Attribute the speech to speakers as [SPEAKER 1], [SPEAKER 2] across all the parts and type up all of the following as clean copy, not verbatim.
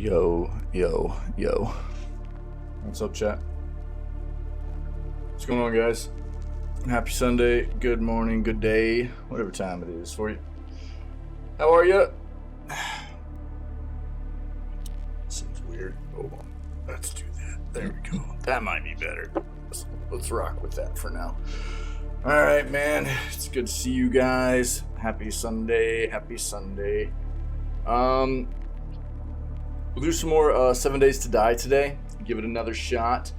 [SPEAKER 1] Yo. What's up, chat? What's going on, guys? Happy Sunday, good morning, good day, whatever time it is for you. How are you? Seems weird. Hold on. Let's do that. There we go. That might be better. Let's rock with that for now. All right, man. It's good to see you guys. Happy Sunday. We'll do some more 7 Days to Die today. Give it another shot.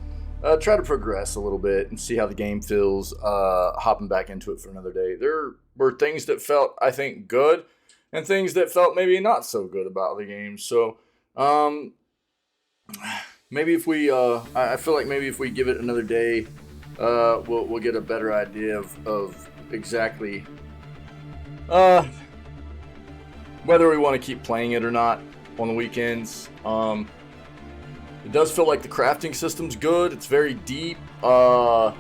[SPEAKER 1] Try to progress a little bit and see how the game feels hopping back into it for another day. There were things that felt, I think, good and things that felt maybe not so good about the game. So maybe if we, I feel like maybe if we give it another day, we'll get a better idea of exactly whether we want to keep playing it or not on the weekends. It does feel like the crafting system's good. It's very deep. I'm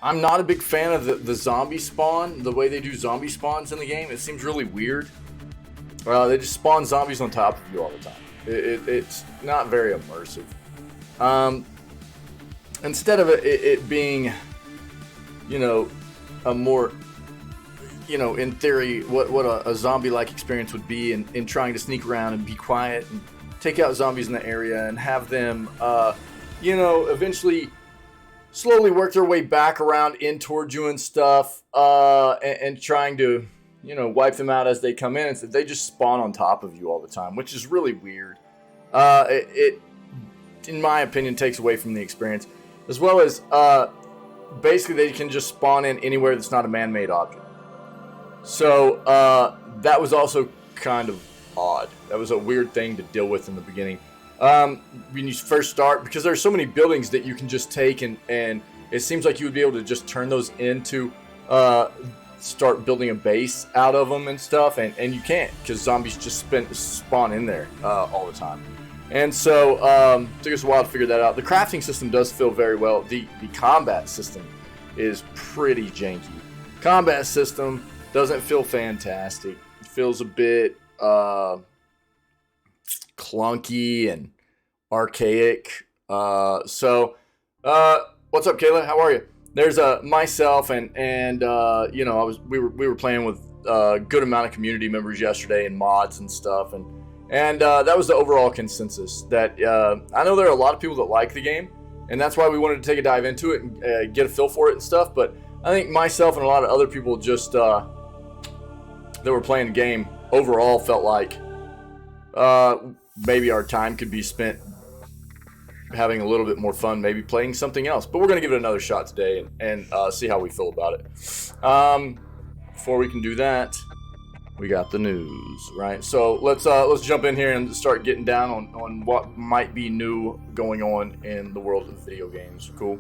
[SPEAKER 1] not a big fan of the zombie spawn, the way they do zombie spawns in the game. It seems really weird. They just spawn zombies on top of you all the time. It's not very immersive. Instead of it being, a more, in theory, what a zombie-like experience would be in trying to sneak around and be quiet and take out zombies in the area and have them, eventually slowly work their way back around in towards you and stuff, and trying to, wipe them out as they come in. So they just spawn on top of you all the time, which is really weird. It, in my opinion, takes away from the experience, as well as basically they can just spawn in anywhere that's not a man-made object. So that was also kind of odd. That was a weird thing to deal with in the beginning. When you first start, because there's so many buildings that you can just take, and it seems like you would be able to just turn those into start building a base out of them and stuff, and you can't, because zombies just spawn in there all the time. And so took us a while to figure that out. The crafting system does feel very well. The combat system is pretty janky. Combat system doesn't feel fantastic. It feels a bit clunky and archaic. What's up, Kayla? How are you? There's myself and we were playing with a good amount of community members yesterday and mods and stuff, and that was the overall consensus that I know there are a lot of people that like the game, and that's why we wanted to take a dive into it and get a feel for it and stuff. But I think myself and a lot of other people just that were playing the game overall felt like maybe our time could be spent having a little bit more fun, maybe playing something else. But we're going to give it another shot today and see how we feel about it. Before we can do that, we got the news, right? So let's jump in here and start getting down on what might be new going on in the world of video games. Cool.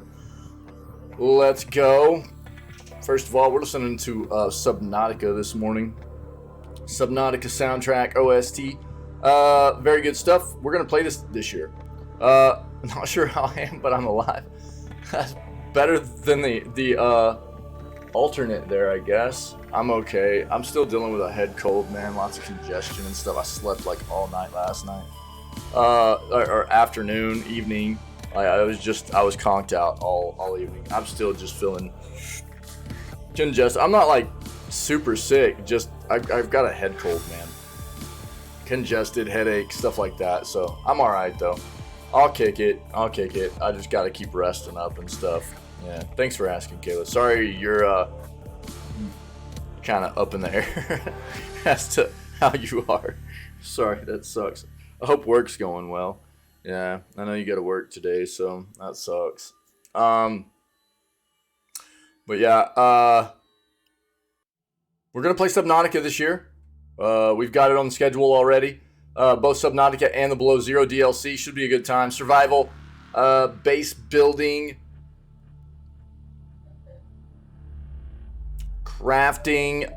[SPEAKER 1] Let's go. First of all, we're listening to Subnautica this morning. Subnautica soundtrack, OST. Very good stuff. We're going to play this year. I'm not sure how I am, but I'm alive. That's better than the alternate there, I guess. I'm okay. I'm still dealing with a head cold, man. Lots of congestion and stuff. I slept like all night last night. Or afternoon, evening. I was conked out all evening. I'm still just feeling congested. I'm not like super sick. Just I've got a head cold, man. Congested, headache, stuff like that. So I'm all right though. I'll kick it. I just got to keep resting up and stuff. Yeah. Thanks for asking, Kayla. Sorry you're kind of up in the air as to how you are. Sorry, that sucks. I hope work's going well. Yeah, I know you got to work today, so that sucks. But yeah, we're going to play Subnautica this year. We've got it on the schedule already. Both Subnautica and the Below Zero DLC should be a good time. Survival, base building, crafting,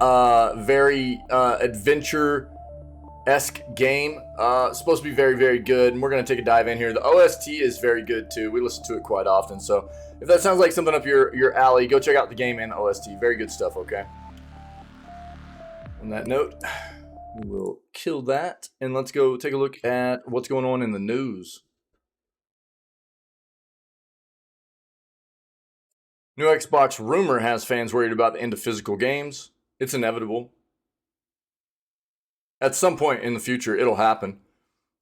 [SPEAKER 1] very adventure-esque game. Supposed to be very, very good, and we're going to take a dive in here. The OST is very good, too. We listen to it quite often, so if that sounds like something up your alley, go check out the game and OST. Very good stuff, okay? On that note, We will kill that, and let's go take a look at what's going on in the news. New Xbox rumor has fans worried about the end of physical games. It's inevitable. At some point in the future, it'll happen.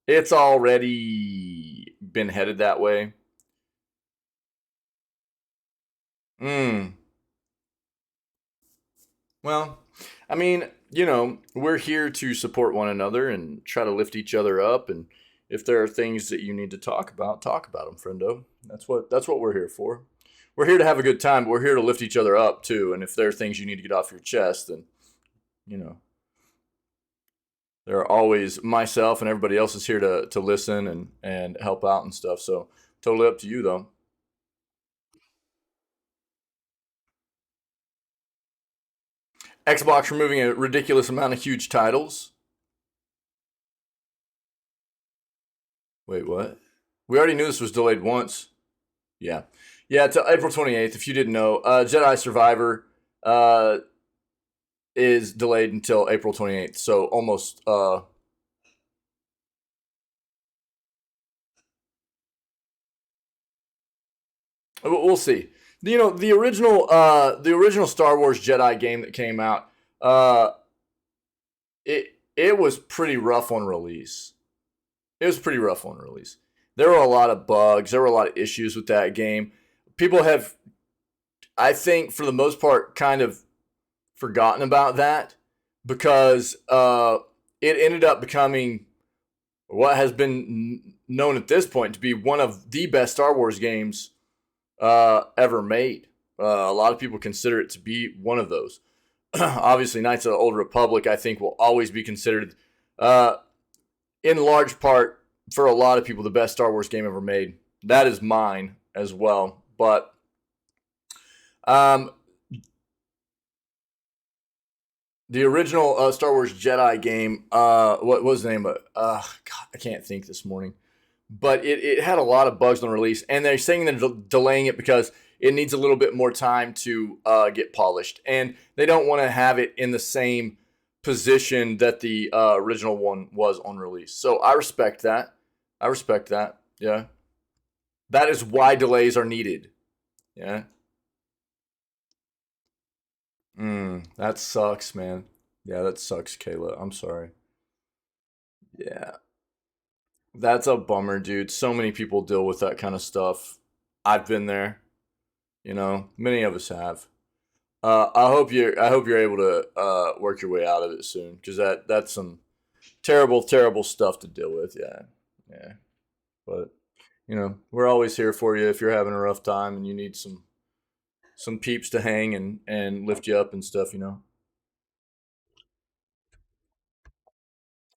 [SPEAKER 1] It's already been headed that way. Hmm. Well, I mean, we're here to support one another and try to lift each other up. And if there are things that you need to talk about them, friendo. That's what we're here for. We're here to have a good time, but we're here to lift each other up too. And if there are things you need to get off your chest, then you know there are always myself and everybody else is here to listen and help out and stuff. So totally up to you though. Xbox removing a ridiculous amount of huge titles. Wait, what? We already knew this was delayed once. Yeah. Yeah, to April 28th, if you didn't know. Jedi Survivor is delayed until April 28th. So almost we'll see. The original Star Wars Jedi game that came out, uh it was pretty rough on release. It was pretty rough on release. There were a lot of bugs, there were a lot of issues with that game. People have, I think, for the most part, kind of forgotten about that because it ended up becoming what has been known at this point to be one of the best Star Wars games ever made. A lot of people consider it to be one of those. Obviously, Knights of the Old Republic, I think, will always be considered, uh, in large part, for a lot of people, the best Star Wars game ever made. That is mine as well. But um, the original Star Wars Jedi game, what was the name of it? God, I can't think this morning. But it had a lot of bugs on release, and they're saying they're delaying it because it needs a little bit more time to get polished, and they don't want to have it in the same position that the original one was on release. So I respect that. I respect that. Yeah, that is why delays are needed. Yeah. That sucks, man. Yeah, that sucks, Kayla. I'm sorry. Yeah, that's a bummer, dude. So many people deal with that kind of stuff. I've been there. Many of us have. I hope you're able to work your way out of it soon, because that's some terrible, terrible stuff to deal with. Yeah, yeah. But we're always here for you if you're having a rough time and you need some peeps to hang and lift you up and stuff.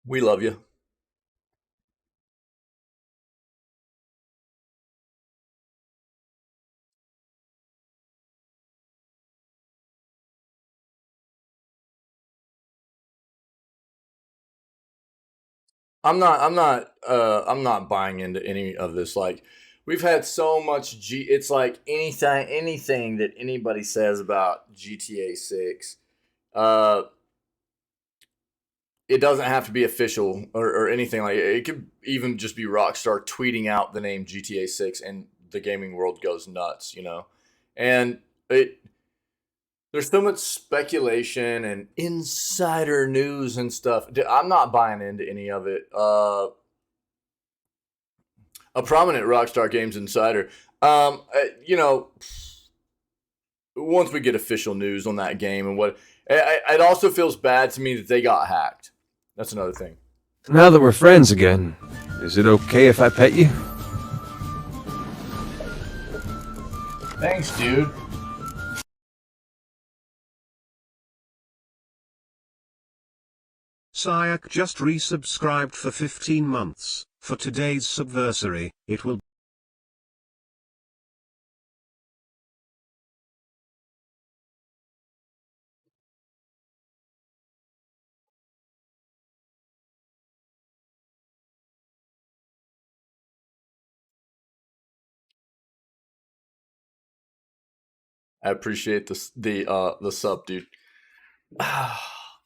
[SPEAKER 1] We love you. I'm not buying into any of this. Like, we've had so much it's like anything that anybody says about GTA 6, uh it doesn't have to be official or anything. Like, it could even just be Rockstar tweeting out the name GTA 6 and the gaming world goes nuts. And it there's so much speculation and insider news and stuff. I'm not buying into any of it. A prominent Rockstar Games insider. Once we get official news on that game and what, it also feels bad to me that they got hacked. That's another thing.
[SPEAKER 2] Now that we're friends again, is it okay if I pet you?
[SPEAKER 1] Thanks, dude.
[SPEAKER 3] Sayak just resubscribed for 15 months. For today's subversary, it will
[SPEAKER 1] I appreciate the sub, dude.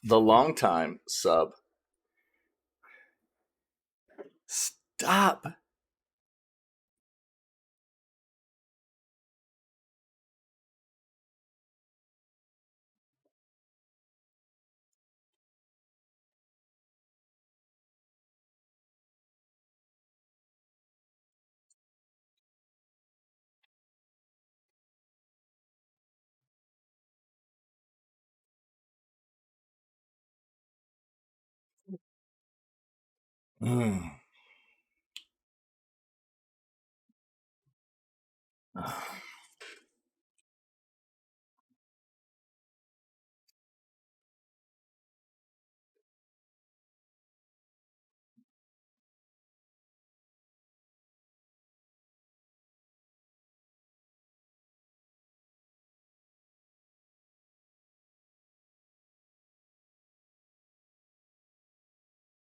[SPEAKER 1] The long time sub. Stop. Mm.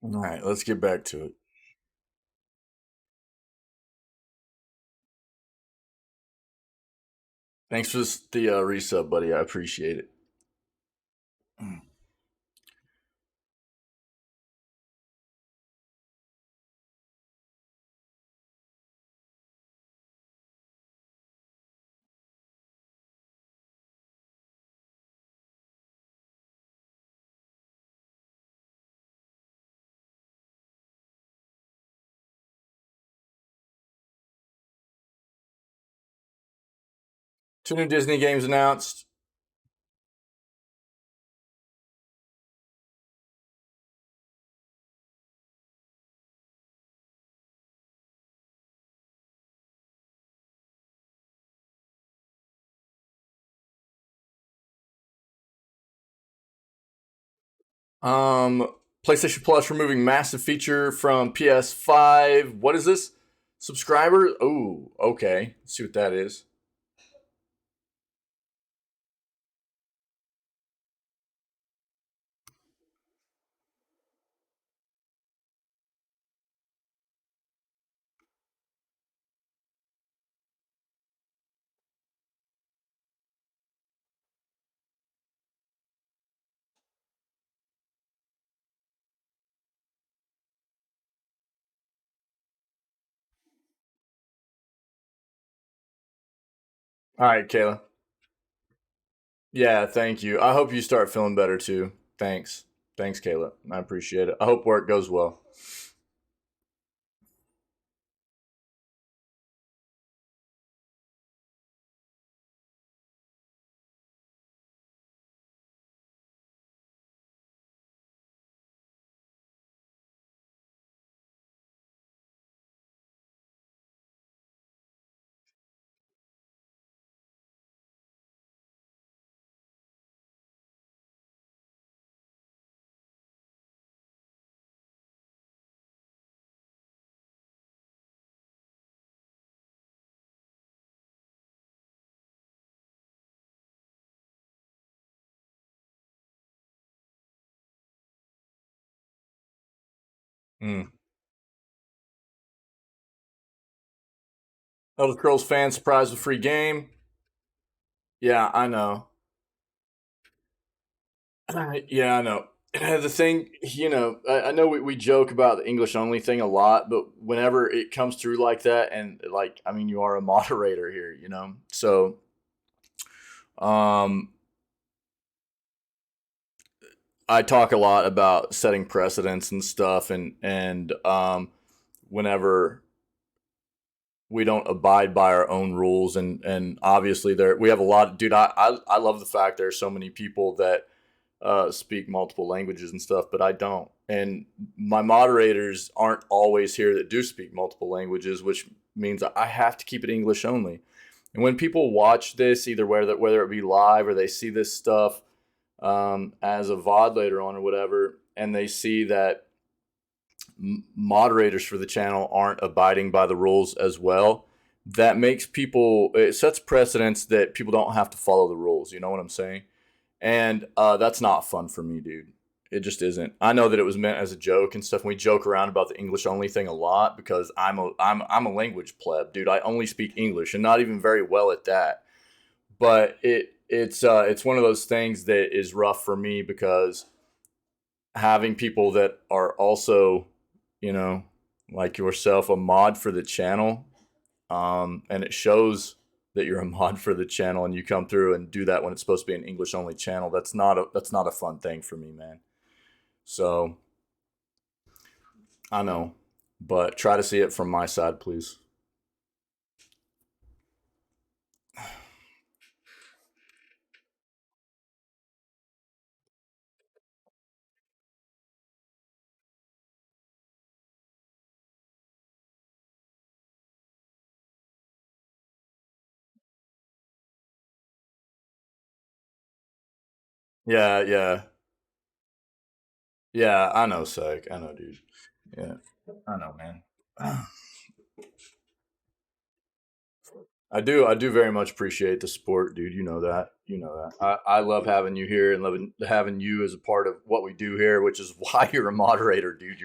[SPEAKER 1] All right, let's get back to it. Thanks for the resub, buddy. I appreciate it. Two new Disney games announced. Um, PlayStation Plus removing massive feature from PS5. What is this? Subscriber? Oh, okay. Let's see what that is. All right, Kayla. Yeah, thank you. I hope you start feeling better too. Thanks. Thanks, Kayla. I appreciate it. I hope work goes well. Mm. Elder Scrolls fans surprised with free game. Yeah, I know. Yeah, I know. The thing, I know we joke about the English only thing a lot, but whenever it comes through like that, and like, I mean, you are a moderator here, so um, I talk a lot about setting precedents and stuff, and whenever we don't abide by our own rules, and obviously there we have a lot, dude. I love the fact there are so many people that speak multiple languages and stuff, but I don't. And my moderators aren't always here that do speak multiple languages, which means I have to keep it English only. And when people watch this, either whether it be live or they see this stuff as a VOD later on or whatever, and they see that moderators for the channel aren't abiding by the rules as well, that makes people, it sets precedents that people don't have to follow the rules. You know what I'm saying? And that's not fun for me, dude. It just isn't. I know that it was meant as a joke and stuff. And we joke around about the English only thing a lot because I'm a language pleb, dude. I only speak English and not even very well at that. But it's one of those things that is rough for me because having people that are also, you know, like yourself a mod for the channel, and it shows that you're a mod for the channel, and you come through and do that when it's supposed to be an English only channel. That's not a fun thing for me, man. So I know, but try to see it from my side, please. Yeah, yeah, yeah. I know, Seg. I know, dude. Yeah, I know, man. I do very much appreciate the support, dude. You know that. You know that. I love having you here and loving having you as a part of what we do here, which is why you're a moderator, dude.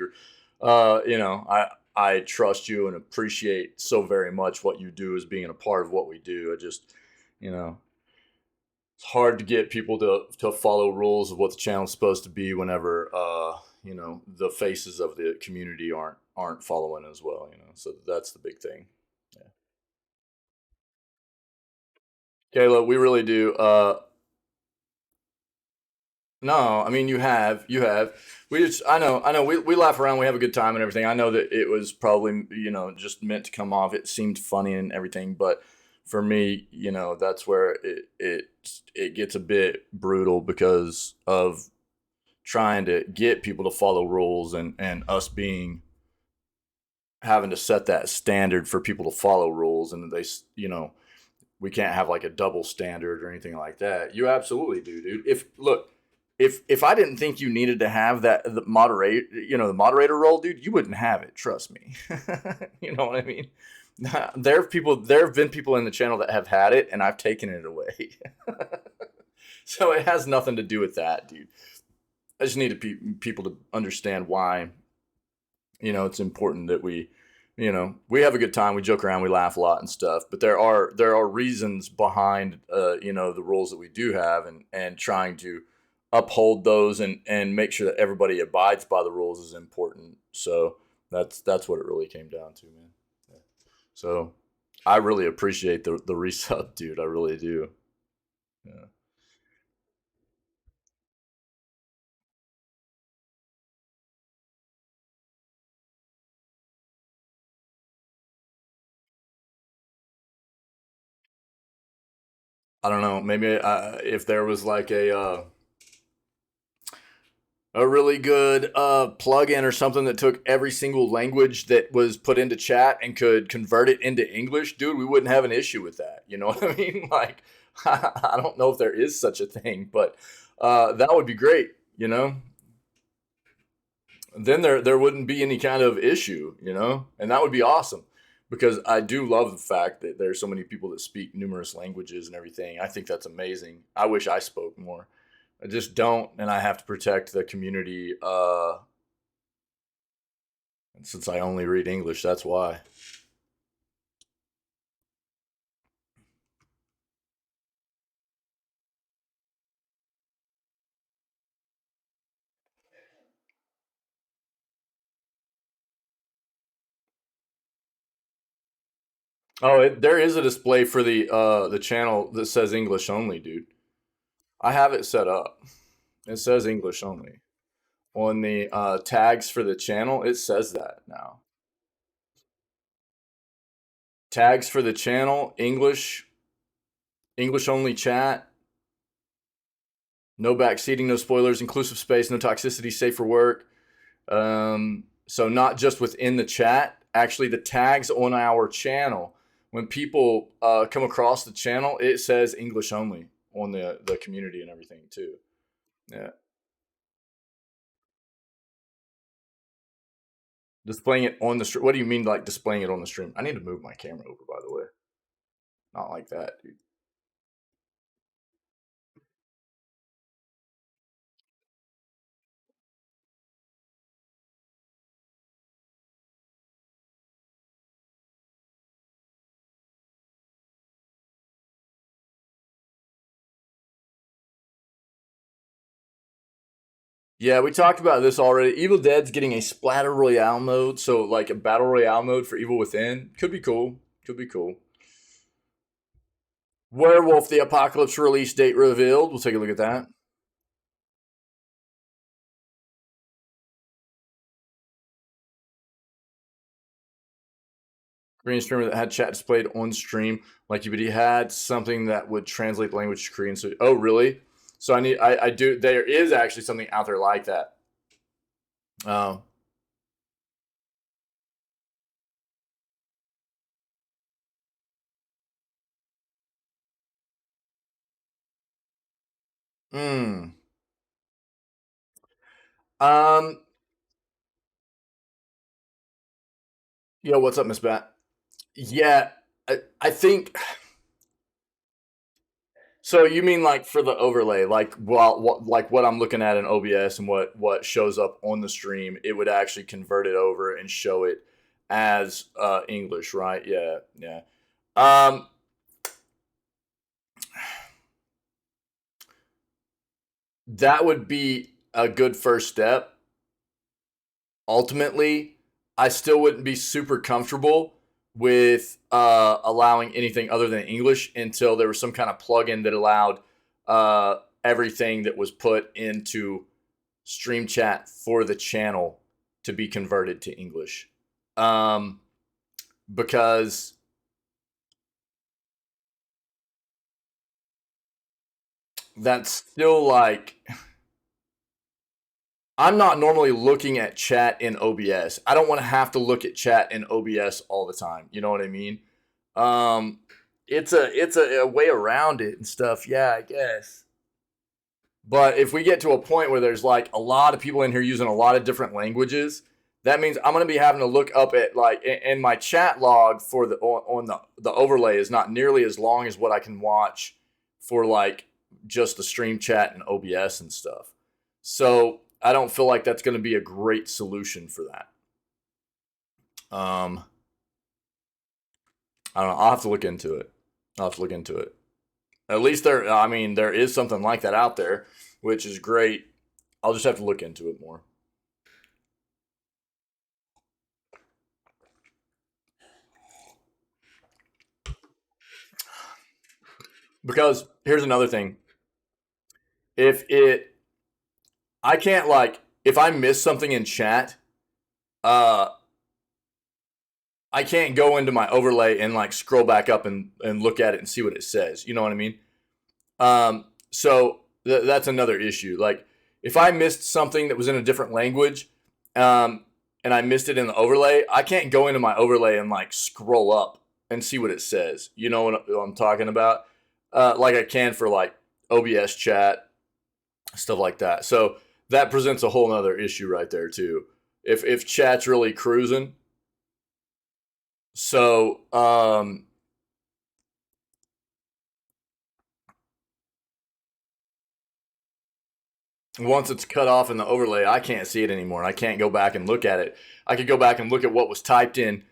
[SPEAKER 1] I trust you and appreciate so very much what you do as being a part of what we do. I just, you know, it's hard to get people to follow rules of what the channel's supposed to be whenever, the faces of the community aren't following as well. So that's the big thing. Yeah. Caleb, we really do. No, I mean you have. I know. We laugh around, we have a good time and everything. I know that it was probably just meant to come off. It seemed funny and everything, but for me, that's where it gets a bit brutal because of trying to get people to follow rules and us being having to set that standard for people to follow rules, and we can't have like a double standard or anything like that. You absolutely do, dude. If I didn't think you needed to have the moderator role, dude, you wouldn't have it. Trust me. You know what I mean? There have been people in the channel that have had it, and I've taken it away. So it has nothing to do with that, dude. I just need people to understand why it's important that we have a good time, we joke around, we laugh a lot and stuff, but there are reasons behind the rules that we do have, and trying to uphold those and make sure that everybody abides by the rules is important. So that's what it really came down to, man. Yeah. So I really appreciate the resub, dude. I really do. Yeah. I don't know, maybe if there was like a really good plugin or something that took every single language that was put into chat and could convert it into English, dude, we wouldn't have an issue with that. You know what I mean? Like, I don't know if there is such a thing, but that would be great. Then there wouldn't be any kind of issue. And that would be awesome, because I do love the fact that there's so many people that speak numerous languages and everything. I think that's amazing. I wish I spoke more. I just don't, and I have to protect the community. And since I only read English, that's why. Oh, there is a display for the channel that says English only, dude. I have it set up. It says English only on the tags for the channel. It says that now. Tags for the channel: English only chat, no backseating, no spoilers, inclusive space, no toxicity, safe for work. So not just within the chat, actually the tags on our channel. When people come across the channel, it says English only on the community and everything too. Yeah, displaying it on the stream. What do you mean, like displaying it on the stream? I need to move my camera over, by the way. Not like that, dude. Yeah, we talked about this already. Evil Dead's getting a splatter royale mode, so like a battle royale mode for Evil Within. Could be cool. Could be cool. Werewolf the Apocalypse release date revealed. We'll take a look at that. Korean streamer that had chat displayed on stream, like but he had something that would translate the language to Korean. So, oh, really? So I do. There is actually something out there like that. Oh. Hmm. Um. Yo, what's up, Miss Bat? Yeah, I think. So you mean like for the overlay, like like what I'm looking at in OBS and what shows up on the stream, it would actually convert it over and show it as English, right? Yeah, yeah. Um, that would be a good first step. Ultimately, I still wouldn't be super comfortable with allowing anything other than English until there was some kind of plugin that allowed everything that was put into stream chat for the channel to be converted to English. Because that's still like, I'm not normally looking at chat in OBS. I don't want to have to look at chat in OBS all the time. You know what I mean? Um, it's a way around it and stuff. Yeah, I guess. But if we get to a point where there's like a lot of people in here using a lot of different languages, that means I'm going to be having to look up at like, and my chat log for the on the overlay is not nearly as long as what I can watch for like just the stream chat and OBS and stuff. So I don't feel like that's going to be a great solution for that. I don't know. I'll have to look into it. I'll have to look into it. At least I mean, there is something like that out there, which is great. I'll just have to look into it more. Because here's another thing. If it, I can't like, if I miss something in chat, uh, I can't go into my overlay and like scroll back up and look at it and see what it says. You know what I mean? So that's another issue. Like if I missed something that was in a different language, and I missed it in the overlay, I can't go into my overlay and like scroll up and see what it says. You know what I'm talking about? Like I can for like OBS chat, stuff like that. So that presents a whole nother issue right there too. If chat's really cruising, so once it's cut off in the overlay, I can't see it anymore. And I can't go back and look at it. I could go back and look at what was typed in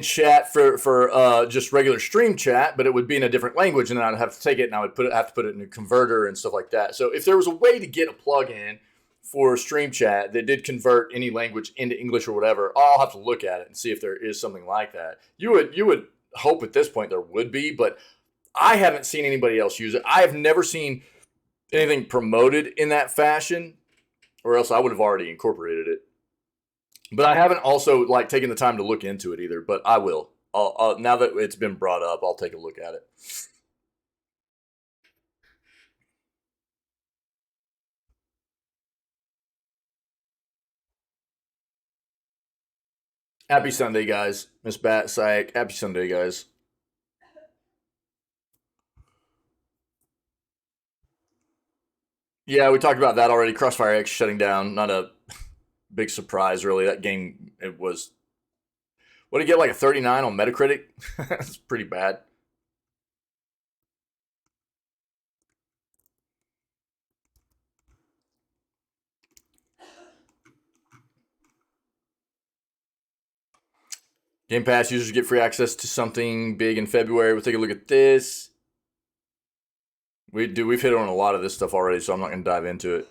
[SPEAKER 1] chat for just regular stream chat, but it would be in a different language, and then I'd have to take it and I would have to put it in a converter and stuff like that. So if there was a way to get a plugin for stream chat that did convert any language into English or whatever, I'll have to look at it and see if there is something like that. You would hope at this point there would be, but I haven't seen anybody else use it. I have never seen anything promoted in that fashion, or else I would have already incorporated it. But I haven't also like taken the time to look into it either. But I will. I'll now that it's been brought up, I'll take a look at it. Happy Sunday, guys. Miss Bat Sayak. Happy Sunday, guys. Yeah, we talked about that already. Crossfire X shutting down. Not a big surprise, really. That game, it was. What did it get, like a 39 on Metacritic? That's pretty bad. Game Pass users get free access to something big in February. We'll take a look at this. We've hit on a lot of this stuff already, so I'm not going to dive into it.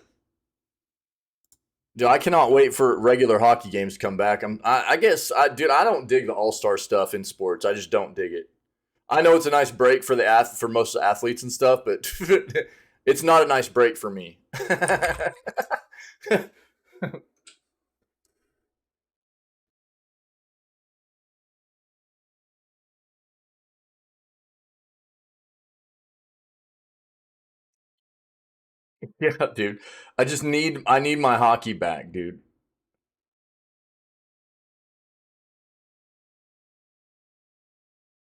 [SPEAKER 1] Dude, I cannot wait for regular hockey games to come back. I guess, dude, I don't dig the all-star stuff in sports. I just don't dig it. I know it's a nice break for for most athletes and stuff, but it's not a nice break for me. Yeah, dude. I need my hockey back, dude.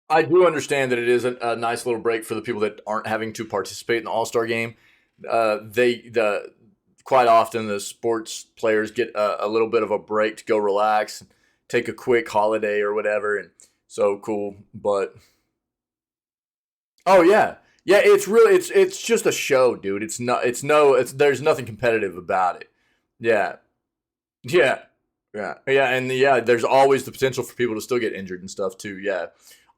[SPEAKER 1] I do understand that it is a nice little break for the people that aren't having to participate in the All Star game. The quite often the sports players get a little bit of a break to go relax, take a quick holiday or whatever, and so cool. But oh yeah, yeah, it's just a show, dude. It's there's nothing competitive about it. Yeah, yeah, yeah, and yeah, there's always the potential for people to still get injured and stuff too. Yeah,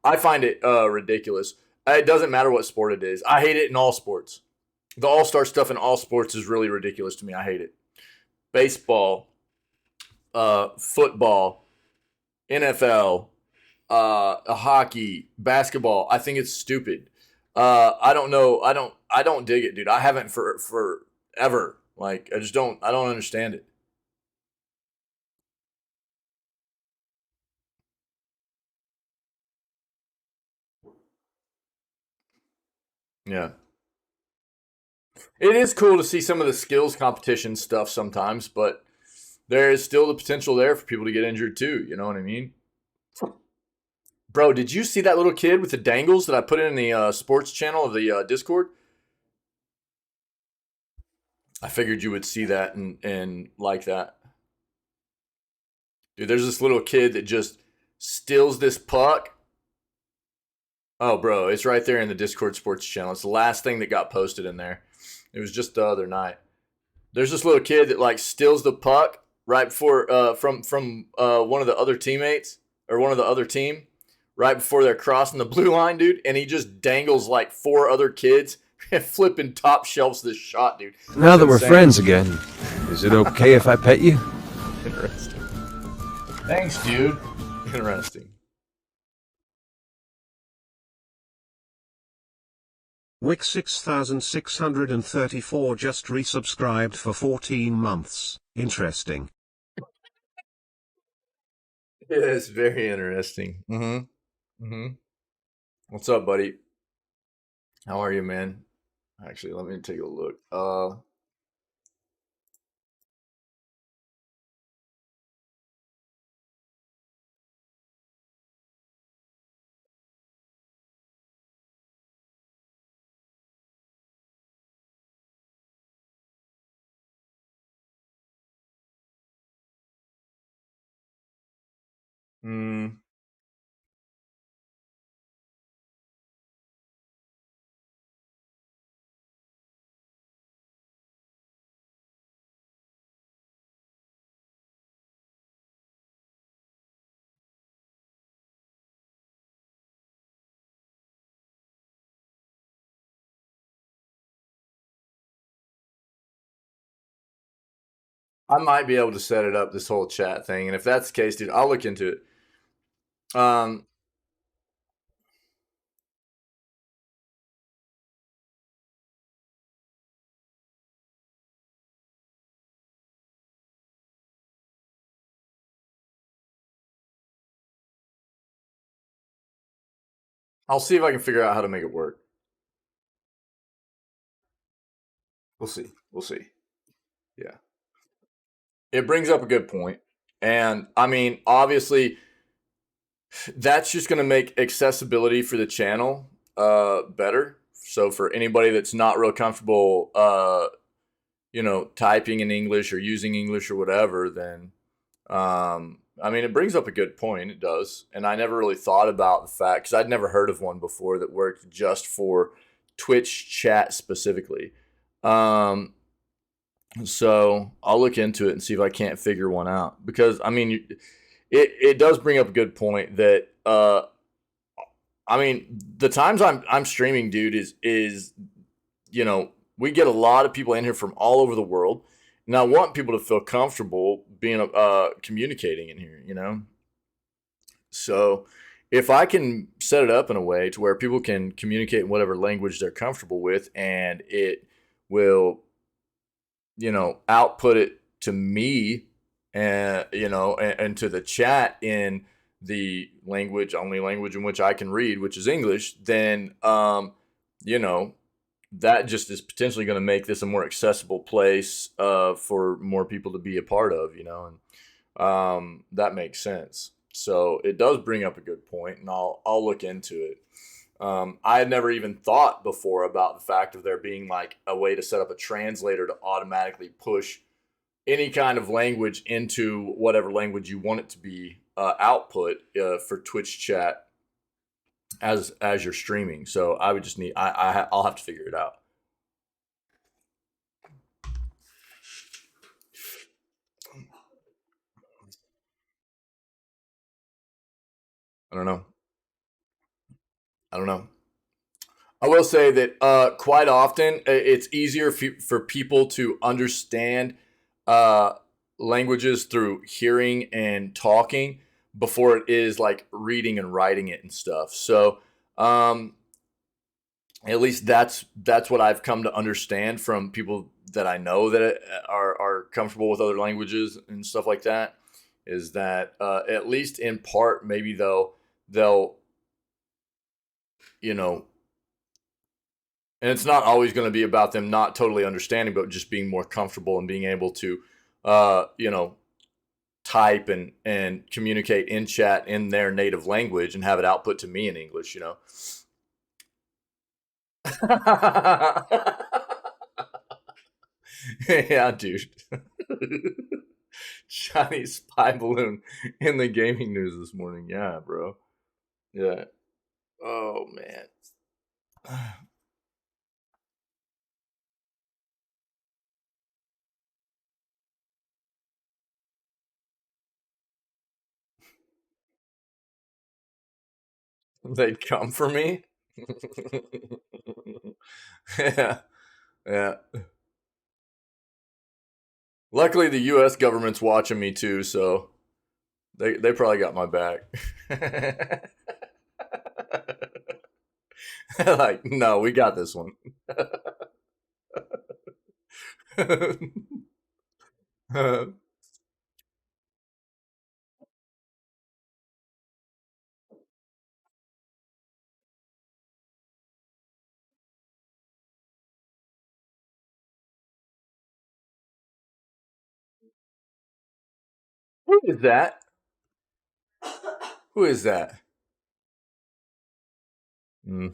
[SPEAKER 1] I find it ridiculous. It doesn't matter what sport it is. I hate it in all sports. The all star stuff in all sports is really ridiculous to me. I hate it. Baseball, football, NFL, hockey, basketball. I think it's stupid. I don't know. I don't dig it, dude. I haven't for ever. Like I just don't. I don't understand it. Yeah. It is cool to see some of the skills competition stuff sometimes, but there is still the potential there for people to get injured too. You know what I mean? Bro, did you see that little kid with the dangles that I put in the sports channel of the Discord? I figured you would see that and like that. Dude, there's this little kid that just steals this puck. Oh, bro, it's right there in the Discord sports channel. It's the last thing that got posted in there. It was just the other night. There's this little kid that like steals the puck right before from one of the other teammates or one of the other team right before they're crossing the blue line, dude, and he just dangles like four other kids and flipping top shelves this shot, dude.
[SPEAKER 2] Now that we're friends again, is it okay if I pet you?
[SPEAKER 1] Interesting. Thanks, dude. Interesting.
[SPEAKER 3] Wick 6634 just resubscribed for 14 months. Interesting.
[SPEAKER 1] Yeah, it's very interesting. Mm-hmm. Mm-hmm. What's up, buddy? How are you, man? Actually, let me take a look. Mm, I might be able to set it up this whole chat thing, and if that's the case, dude, I'll look into it. Um, I'll see if I can figure out how to make it work. We'll see. We'll see. Yeah, it brings up a good point, and I mean, obviously, that's just going to make accessibility for the channel better. So for anybody that's not real comfortable, typing in English or using English or whatever, then I mean, it brings up a good point. It does, and I never really thought about the fact because I'd never heard of one before that worked just for Twitch chat specifically. Um, so I'll look into it and see if I can't figure one out because I mean, it does bring up a good point that I mean the times I'm streaming, dude, is we get a lot of people in here from all over the world, And I want people to feel comfortable being communicating in here, you know? So if I can set it up in a way to where people can communicate in whatever language they're comfortable with, and it will, output it to me, and and to the chat in the only language in which I can read, which is English, then you know that just is potentially going to make this a more accessible place for more people to be a part of, and that makes sense. So it does bring up a good point, and I'll look into it. I had never even thought before about the fact of there being like a way to set up a translator to automatically push any kind of language into whatever language you want it to be output for Twitch chat as you're streaming. So I would just need I'll have to figure it out. I don't know. I don't know. I will say that quite often it's easier for people to understand uh, languages through hearing and talking before it is like reading and writing it and stuff. So um, at least that's what I've come to understand from people that I know that are comfortable with other languages and stuff like that. Is that at least in part, maybe though they'll you know and it's not always going to be about them not totally understanding, but just being more comfortable and being able to, uh, you know, type and communicate in chat in their native language and have it output to me in English. Yeah, dude. Chinese spy balloon in the gaming news this morning. Yeah, bro. Yeah. Oh man. They'd come for me. Yeah. Yeah. Luckily, the U.S. government's watching me too, so they probably got my back. Like, no, we got this one. Who is that? Who is that? Mm,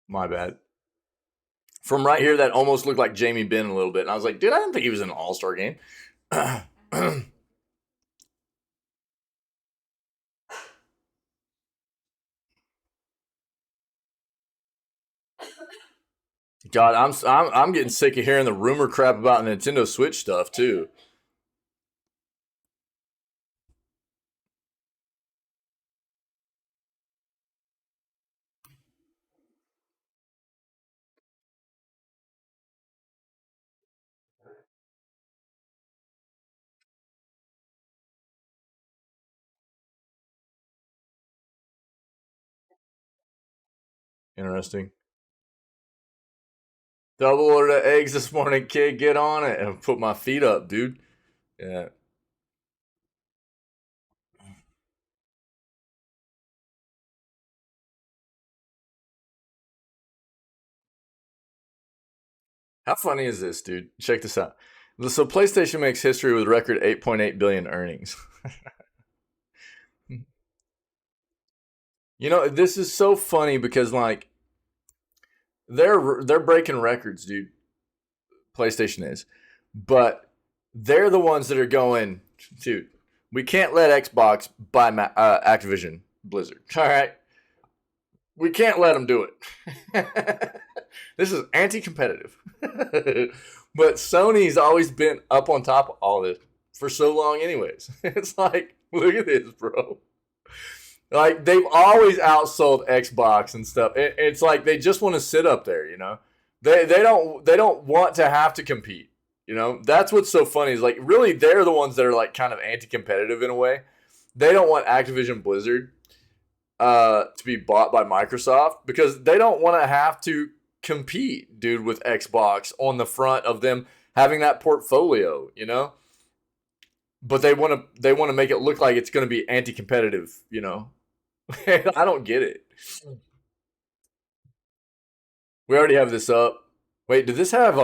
[SPEAKER 1] my bad. From right here, that almost looked like Jamie Benn a little bit, and I was like, dude, I didn't think he was in an All Star game. God, I'm getting sick of hearing the rumor crap about Nintendo Switch stuff too. Interesting. Double order the eggs this morning, kid. Get on it and put my feet up, dude. Yeah. How funny is this, dude? Check this out. So PlayStation makes history with record 8.8 billion earnings. This is so funny because like they're breaking records, dude. PlayStation is, but they're the ones that are going, dude. We can't let Xbox buy Activision Blizzard. All right, we can't let them do it. This is anti-competitive. But Sony's always been up on top of all this for so long, anyways. It's like, look at this, bro. Like they've always outsold Xbox and stuff. It's like they just want to sit up there, They don't want to have to compete. You know, that's what's so funny is like really they're the ones that are like kind of anti-competitive in a way. They don't want Activision Blizzard to be bought by Microsoft because they don't want to have to compete, dude, with Xbox on the front of them having that portfolio, you know? But they want to make it look like it's going to be anti-competitive, you know? I don't get it. We already have this up. Wait, did this have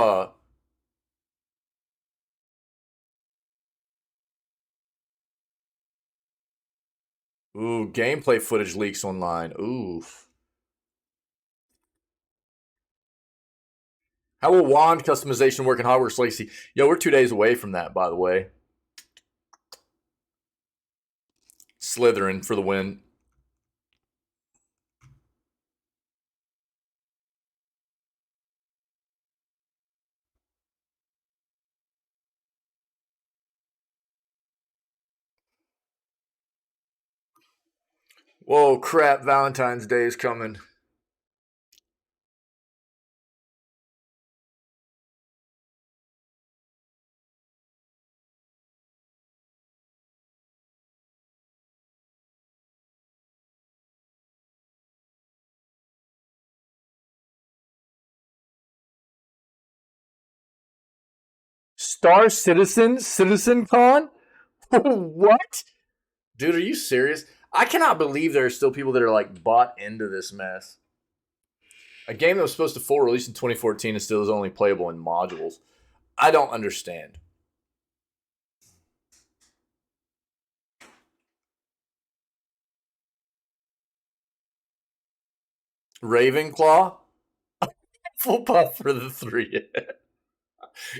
[SPEAKER 1] ooh, gameplay footage leaks online. Oof. How will wand customization work in Hogwarts Legacy? Yo, we're 2 days away from that, by the way. Slytherin for the win. Whoa, crap, Valentine's Day is coming. Star Citizen? Citizen Con? What? Dude, are you serious? I cannot believe there are still people that are like bought into this mess. A game that was supposed to full release in 2014 and still is only playable in modules. I don't understand. Ravenclaw? Full puff for the 3.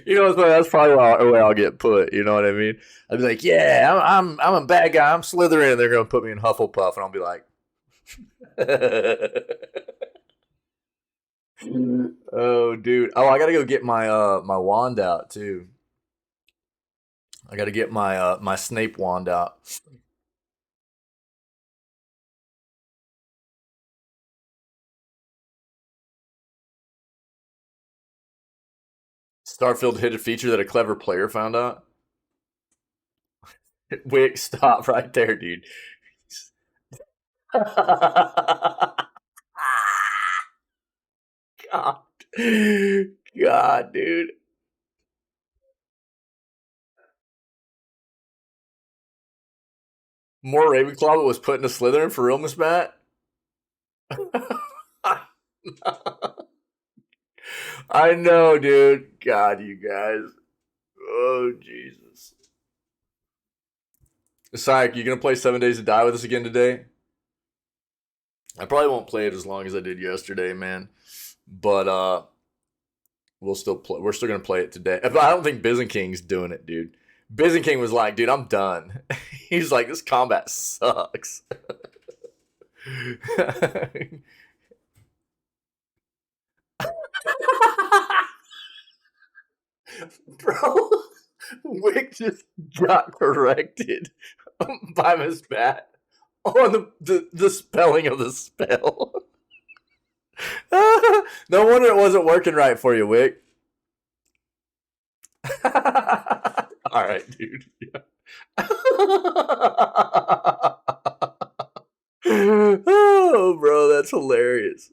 [SPEAKER 1] You know, that's probably the way I'll get put. You know what I mean? I'd be like, "Yeah, I'm a bad guy. I'm Slytherin." And they're gonna put me in Hufflepuff, and I'll be like, "Oh, dude. Oh, I gotta go get my wand out too. I gotta get my Snape wand out." Starfield hid a feature that a clever player found out. Wait, stop right there, dude. God. God, dude. More Ravenclaw was put into Slytherin for real, Miss Matt? I know, dude. God, you guys. Oh, Jesus. Syke, you gonna play 7 Days to Die with us again today? I probably won't play it as long as I did yesterday, man. But we'll still play. We're still gonna play it today. But I don't think Byzantking's doing it, dude. Byzantking was like, dude, I'm done. He's like, this combat sucks. Bro, Wick just got corrected by Miss Bat on the spelling of the spell. No wonder it wasn't working right for you, Wick. All right, dude. Yeah. Oh, bro, that's hilarious.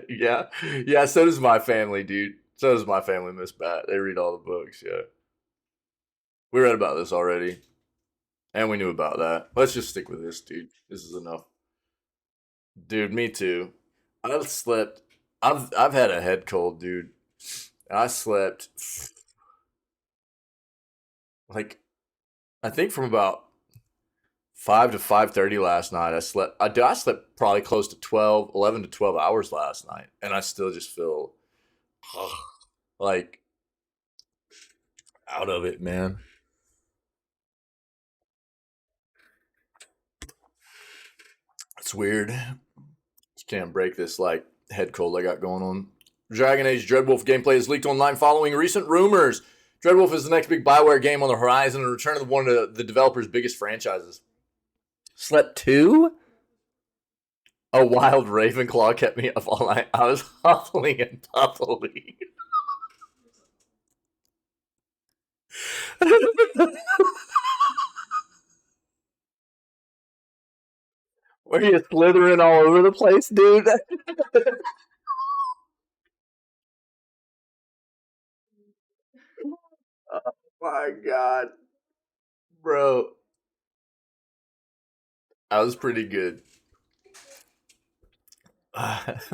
[SPEAKER 1] Yeah, yeah. So does my family, dude. So does my family, Miss Bat. They read all the books. Yeah, we read about this already, and we knew about that. Let's just stick with this, dude. This is enough, dude. Me too. I've slept. I've had a head cold, dude. I slept like I think from about 5 to 5:30 last night. I slept probably close to 11 to 12 hours last night, and I still just feel like out of it, man. It's weird. Just can't break this like head cold I got going on. Dragon Age Dreadwolf gameplay is leaked online following recent rumors. Dreadwolf is the next big Bioware game on the horizon and return of one of the developer's biggest franchises. Slept 2? A wild Ravenclaw kept me up all night. I was huffling and puffling. Were you slithering all over the place, dude? Oh my god, bro. I was pretty good.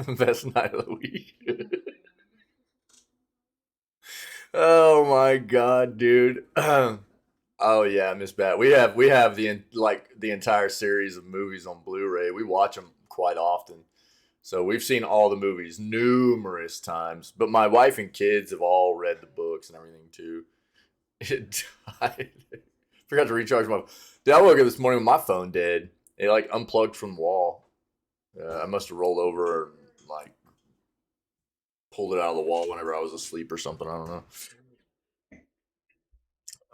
[SPEAKER 1] Best night of the week. Oh my god, dude. Oh yeah, Miss Bat. We have the entire series of movies on Blu-ray. We watch them quite often. So we've seen all the movies numerous times. But my wife and kids have all read the books and everything too. It died. Forgot to recharge my. Dude, I woke up this morning with my phone dead. It like unplugged from the wall. I must have rolled over and like pulled it out of the wall whenever I was asleep or something. I don't know.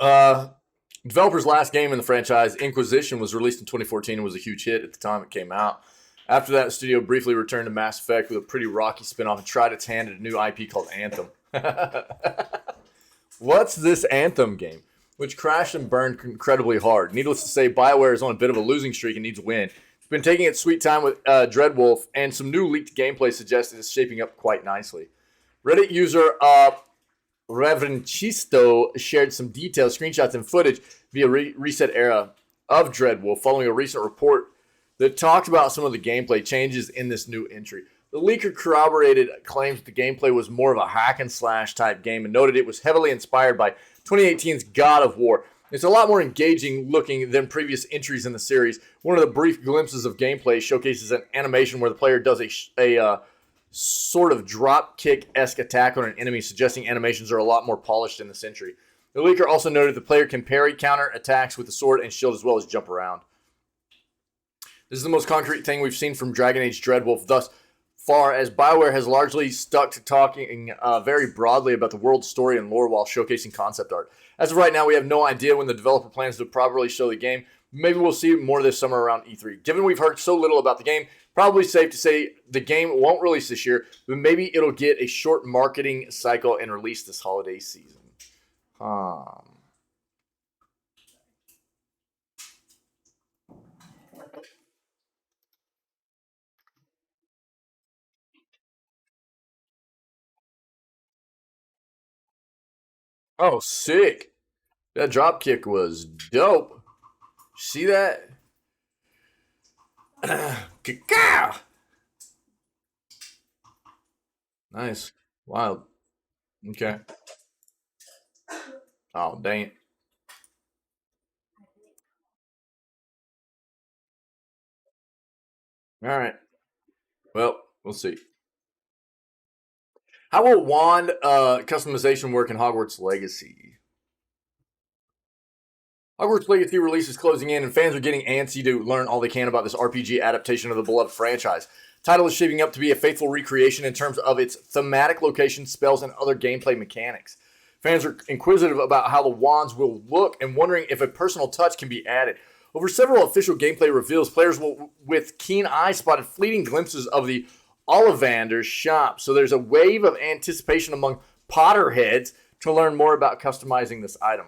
[SPEAKER 1] Uh, Developer's last game in the franchise, Inquisition, was released in 2014 and was a huge hit at the time it came out. After that, the studio briefly returned to Mass Effect with a pretty rocky spinoff and tried its hand at a new IP called Anthem. What's this Anthem game? Which crashed and burned incredibly hard. Needless to say, BioWare is on a bit of a losing streak and needs a win. It's been taking its sweet time with Dreadwolf, and some new leaked gameplay suggests it's shaping up quite nicely. Reddit user Reverenchisto shared some details, screenshots, and footage via Reset Era of Dreadwolf following a recent report that talked about some of the gameplay changes in this new entry. The leaker corroborated claims that the gameplay was more of a hack and slash type game and noted it was heavily inspired by 2018's God of War. It's a lot more engaging looking than previous entries in the series. One of the brief glimpses of gameplay showcases an animation where the player does a sort of drop kick-esque attack on an enemy, suggesting animations are a lot more polished in this entry. The leaker also noted the player can parry counter attacks with the sword and shield as well as jump around. This is the most concrete thing we've seen from Dragon Age Dreadwolf thus far, as BioWare has largely stuck to talking very broadly about the world story and lore while showcasing concept art. As of right now, we have no idea when the developer plans to properly show the game. Maybe we'll see more this summer around E3. Given we've heard so little about the game, probably safe to say the game won't release this year, but maybe it'll get a short marketing cycle and release this holiday season. Oh, sick. That drop kick was dope. See that? Cacao! Nice. Wild. Okay. Oh, dang it. All right. Well, we'll see. How will wand customization work in Hogwarts Legacy? Hogwarts Legacy release is closing in, and fans are getting antsy to learn all they can about this RPG adaptation of the beloved franchise. The title is shaping up to be a faithful recreation in terms of its thematic location, spells, and other gameplay mechanics. Fans are inquisitive about how the wands will look and wondering if a personal touch can be added. Over several official gameplay reveals, players will, with keen eyes, spotted fleeting glimpses of the Ollivander's shop. So there's a wave of anticipation among Potterheads to learn more about customizing this item.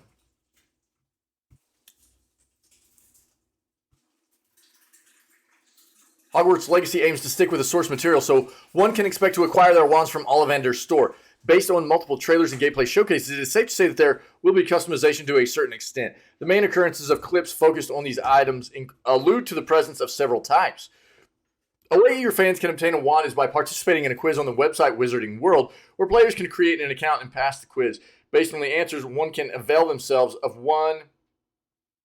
[SPEAKER 1] Hogwarts Legacy aims to stick with the source material, so one can expect to acquire their wands from Ollivander's store. Based on multiple trailers and gameplay showcases, it is safe to say that there will be customization to a certain extent. The main occurrences of clips focused on these items allude to the presence of several types. A way your fans can obtain a wand is by participating in a quiz on the website Wizarding World, where players can create an account and pass the quiz. Based on the answers, one can avail themselves of one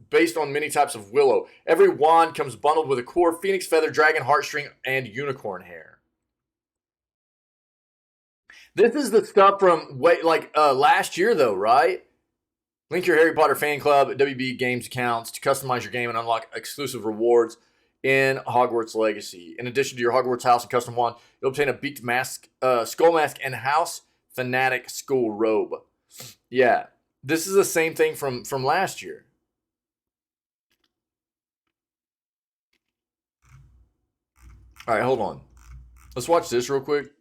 [SPEAKER 1] based on many types of willow. Every wand comes bundled with a core, phoenix feather, dragon heartstring, and unicorn hair. This is the stuff from last year, though, right? Link your Harry Potter fan club at WB Games accounts to customize your game and unlock exclusive rewards in Hogwarts Legacy. In addition to your Hogwarts house and custom wand, you'll obtain a beaked mask, skull mask, and house fanatic school robe. Yeah, this is the same thing from last year. All right, hold on. Let's watch this real quick.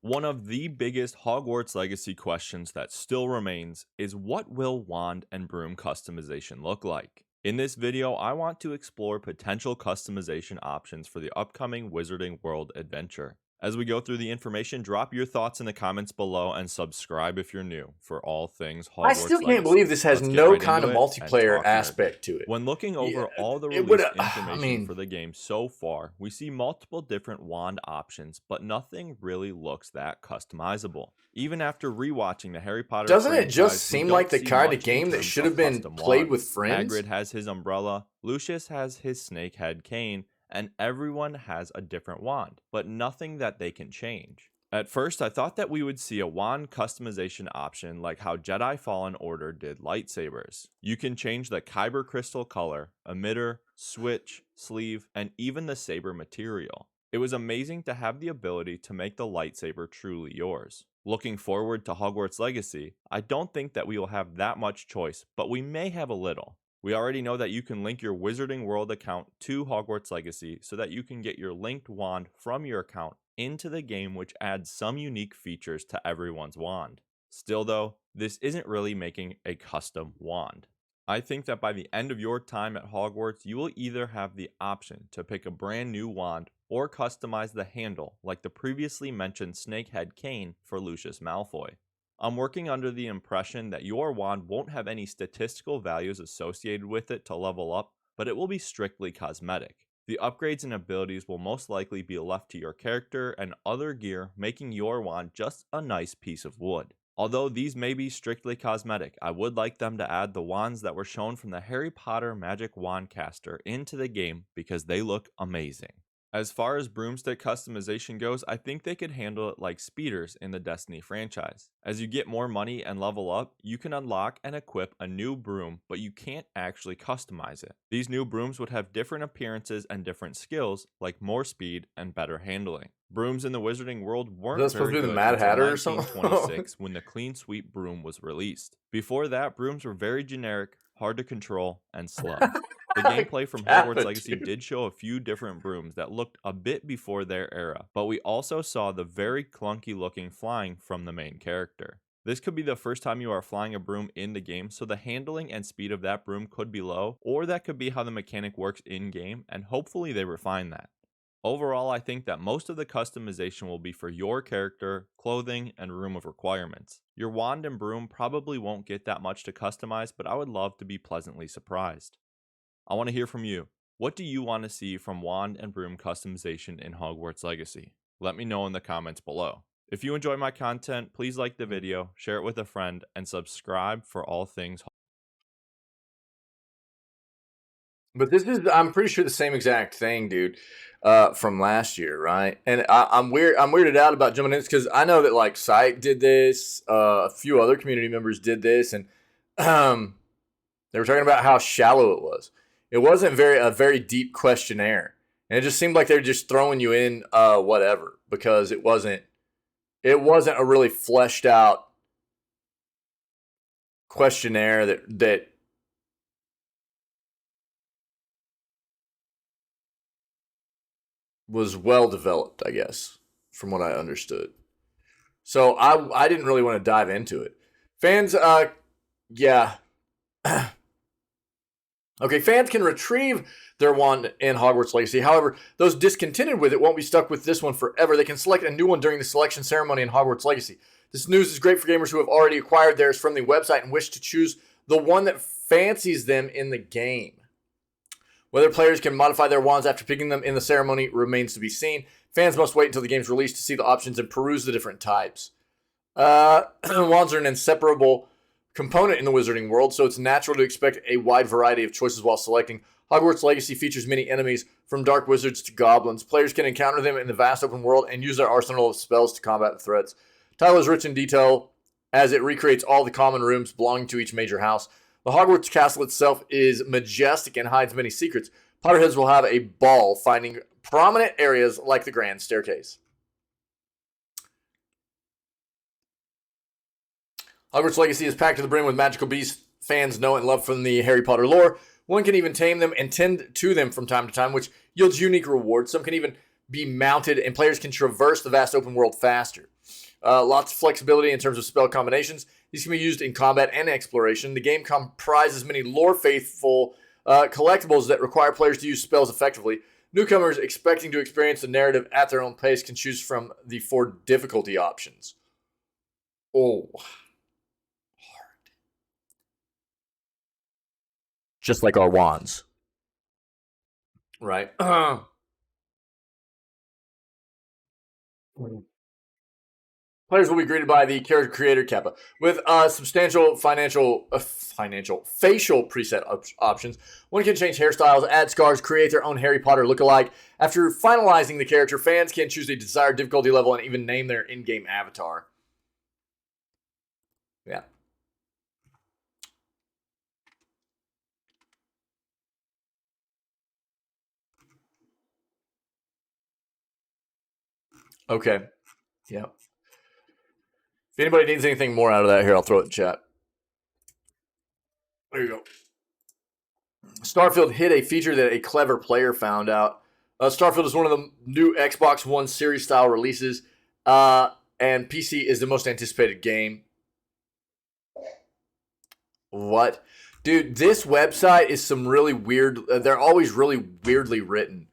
[SPEAKER 4] One of the biggest Hogwarts Legacy questions that still remains is, what will wand and broom customization look like? In this video, I want to explore potential customization options for the upcoming Wizarding World adventure. As we go through the information, drop your thoughts in the comments below and subscribe if you're new for all things Hogwarts
[SPEAKER 1] I still can't
[SPEAKER 4] Legacy.
[SPEAKER 1] believe this has
[SPEAKER 4] Let's get
[SPEAKER 1] no
[SPEAKER 4] right
[SPEAKER 1] kind of
[SPEAKER 4] into it and
[SPEAKER 1] multiplayer
[SPEAKER 4] talk nerd.
[SPEAKER 1] aspect to it.
[SPEAKER 4] When looking over all the
[SPEAKER 1] it
[SPEAKER 4] released
[SPEAKER 1] would- I
[SPEAKER 4] information
[SPEAKER 1] mean-
[SPEAKER 4] for the game so far, we see multiple different wand options, but nothing really looks that customizable. Even after rewatching the Harry Potter
[SPEAKER 1] Doesn't it
[SPEAKER 4] franchise,
[SPEAKER 1] just
[SPEAKER 4] we
[SPEAKER 1] seem
[SPEAKER 4] don't
[SPEAKER 1] like the
[SPEAKER 4] see
[SPEAKER 1] kind
[SPEAKER 4] much
[SPEAKER 1] of game
[SPEAKER 4] in
[SPEAKER 1] that
[SPEAKER 4] terms
[SPEAKER 1] should
[SPEAKER 4] of
[SPEAKER 1] have been
[SPEAKER 4] custom
[SPEAKER 1] played
[SPEAKER 4] wands.
[SPEAKER 1] with friends?
[SPEAKER 4] Hagrid has his umbrella, Lucius has his snakehead cane, and everyone has a different wand, but nothing that they can change. At first, I thought that we would see a wand customization option like how Jedi Fallen Order did lightsabers. You can change the kyber crystal color, emitter, switch, sleeve, and even the saber material. It was amazing to have the ability to make the lightsaber truly yours. Looking forward to Hogwarts Legacy, I don't think that we will have that much choice, but we may have a little. We already know that you can link your Wizarding World account to Hogwarts Legacy so that you can get your linked wand from your account into the game, which adds some unique features to everyone's wand. Still though, this isn't really making a custom wand. I think that by the end of your time at Hogwarts, you will either have the option to pick a brand new wand or customize the handle like the previously mentioned snakehead cane for Lucius Malfoy. I'm working under the impression that your wand won't have any statistical values associated with it to level up, but it will be strictly cosmetic. The upgrades and abilities will most likely be left to your character and other gear, making your wand just a nice piece of wood. Although these may be strictly cosmetic, I would like them to add the wands that were shown from the Harry Potter Magic Wand Caster into the game because they look amazing. As far as broomstick customization goes, I think they could handle it like speeders in the Destiny franchise. As you get more money and level up, you can unlock and equip a new broom, but you can't actually customize it. These new brooms would have different appearances and different skills, like more speed and better handling. Brooms in the Wizarding World weren't
[SPEAKER 1] Is that supposed
[SPEAKER 4] very
[SPEAKER 1] to be the
[SPEAKER 4] good
[SPEAKER 1] Mad
[SPEAKER 4] until
[SPEAKER 1] Hatter or something?
[SPEAKER 4] 1926 when the Clean Sweep broom was released. Before that, brooms were very generic, hard to control, and slow. The gameplay from Hogwarts Legacy did show a few different brooms that looked a bit before their era, but we also saw the very clunky looking flying from the main character. This could be the first time you are flying a broom in the game, so the handling and speed of that broom could be low, or that could be how the mechanic works in game, and hopefully they refine that. Overall, I think that most of the customization will be for your character, clothing, and room of requirements. Your wand and broom probably won't get that much to customize, but I would love to be pleasantly surprised. I want to hear from you. What do you want to see from wand and broom customization in Hogwarts Legacy? Let me know in the comments below. If you enjoy my content, please like the video, share it with a friend, and subscribe for all things.
[SPEAKER 1] But this is, I'm pretty sure, the same exact thing, dude, from last year, right? And I'm weirded out about jumping in because I know that like Sight did this, a few other community members did this, and they were talking about how shallow it was. It wasn't a very deep questionnaire, and it just seemed like they were just throwing you in whatever because it wasn't a really fleshed out questionnaire that was well developed, I guess, from what I understood. So I didn't really want to dive into it. Fans, yeah. Okay, fans can retrieve their wand in Hogwarts Legacy. However, those discontented with it won't be stuck with this one forever. They can select a new one during the selection ceremony in Hogwarts Legacy. This news is great for gamers who have already acquired theirs from the website and wish to choose the one that fancies them in the game. Whether players can modify their wands after picking them in the ceremony remains to be seen. Fans must wait until the game's released to see the options and peruse the different types. Wands are an inseparable component in the Wizarding World, so it's natural to expect a wide variety of choices while selecting. Hogwarts Legacy features many enemies, from dark wizards to goblins. Players can encounter them in the vast open world and use their arsenal of spells to combat the threats. The title is rich in detail as it recreates all the common rooms belonging to each major house. The Hogwarts castle itself is majestic and hides many secrets. Potterheads will have a ball finding prominent areas like the Grand Staircase. Hogwarts Legacy is packed to the brim with magical beasts fans know and love from the Harry Potter lore. One can even tame them and tend to them from time to time, which yields unique rewards. Some can even be mounted, and players can traverse the vast open world faster. Lots of flexibility in terms of spell combinations. These can be used in combat and exploration. The game comprises many lore-faithful collectibles that require players to use spells effectively. Newcomers expecting to experience the narrative at their own pace can choose from the 4 difficulty options. Oh, hard. Just like our wands. Right? Players will be greeted by the character creator Kappa with substantial facial preset options. One can change hairstyles, add scars, create their own Harry Potter lookalike. After finalizing the character, fans can choose a desired difficulty level and even name their in-game avatar. Yeah. Okay. Yeah. If anybody needs anything more out of that, here, I'll throw it in chat. There you go. Starfield hid a feature that a clever player found out. Starfield is one of the new Xbox One series style releases, and PC is the most anticipated game. What? Dude, this website is some really weird... they're always really weirdly written.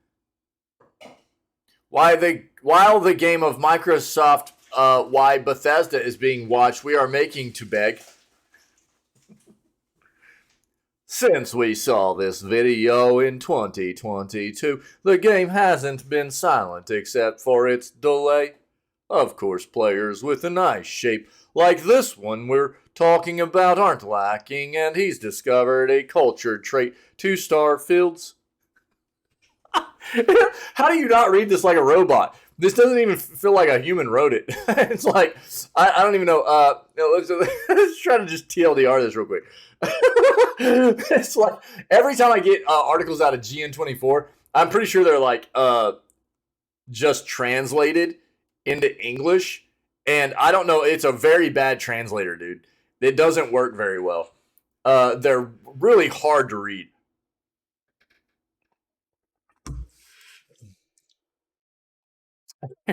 [SPEAKER 1] While the game of Microsoft, why Bethesda is being watched, we are making to beg. Since we saw this video in 2022, the game hasn't been silent except for its delay. Of course, players with a nice shape like this one we're talking about aren't lacking, and he's discovered a culture trait to Starfield's. How do you not read this like a robot? This doesn't even feel like a human wrote it. It's like, I don't even know. Let's try to just TLDR this real quick. It's like, every time I get articles out of GN24, I'm pretty sure they're like just translated into English. And I don't know, it's a very bad translator, dude. It doesn't work very well. They're really hard to read.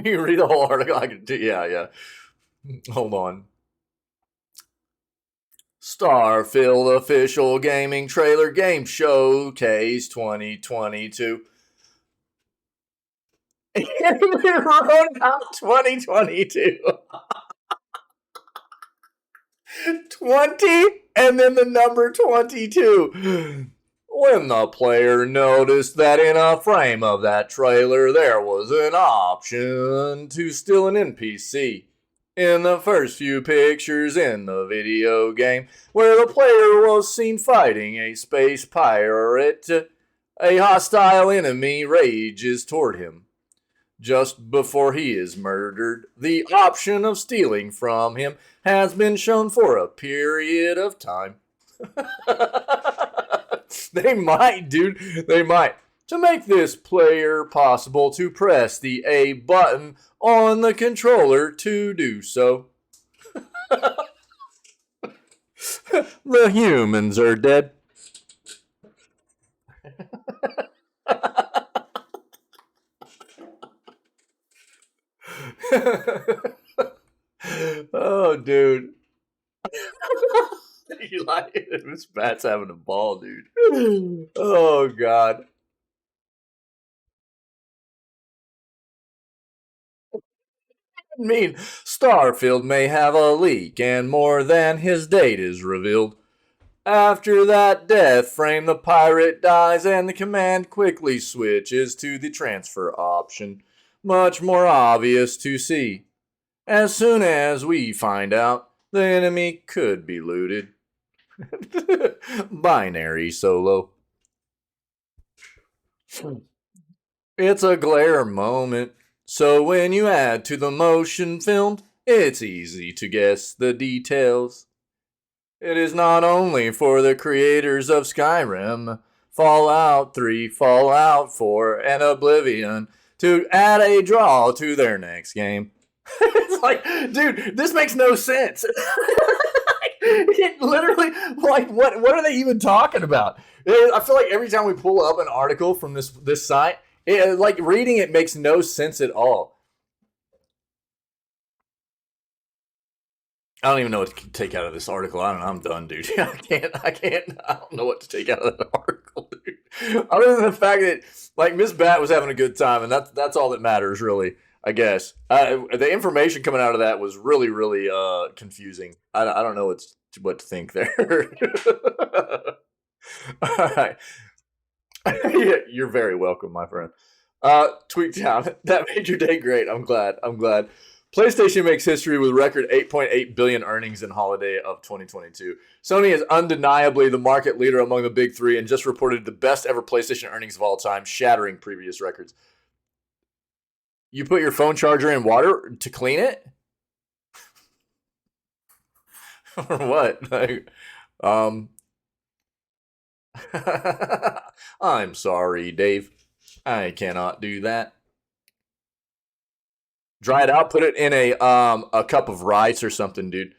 [SPEAKER 1] You read the whole article? I can do, yeah. Hold on. Starfield official gaming trailer game showcase 2022. It wrote out 2022. 20 and then the number 22. When the player noticed that in a frame of that trailer there was an option to steal an NPC. In the first few pictures in the video game, where the player was seen fighting a space pirate, a hostile enemy rages toward him. Just before he is murdered, the option of stealing from him has been shown for a period of time. They might, dude. They might. To make this player possible to press the A button on the controller to do so. The humans are dead. Oh, dude. You like it? This bat's having a ball, dude. Oh, God. Mean Starfield may have a leak and more than his date is revealed. After that death frame, the pirate dies and the command quickly switches to the transfer option. Much more obvious to see. As soon as we find out, the enemy could be looted. Binary solo. It's a glare moment. So when you add to the motion filmed, it's easy to guess the details. It is not only for the creators of Skyrim, Fallout 3, Fallout 4, and Oblivion to add a draw to their next game. It's like, dude, this makes no sense. It literally, like, what are they even talking about? I feel like every time we pull up an article from this site, like reading it makes no sense at all. I don't even know what to take out of this article. I don't know. I'm done, dude. I don't know what to take out of the article, dude. Other than the fact that, like, Miss Bat was having a good time, and that's all that matters, really, I guess. The information coming out of that was really, really confusing. I don't know what to think there. All right. Yeah, you're very welcome, my friend. Tweet down. That made your day great. I'm glad. PlayStation makes history with record 8.8 billion earnings in holiday of 2022. Sony is undeniably the market leader among the big three and just reported the best ever PlayStation earnings of all time, shattering previous records. You put your phone charger in water to clean it? Or what? Like, I'm sorry, Dave. I cannot do that. Dry it out, put it in a cup of rice or something, dude.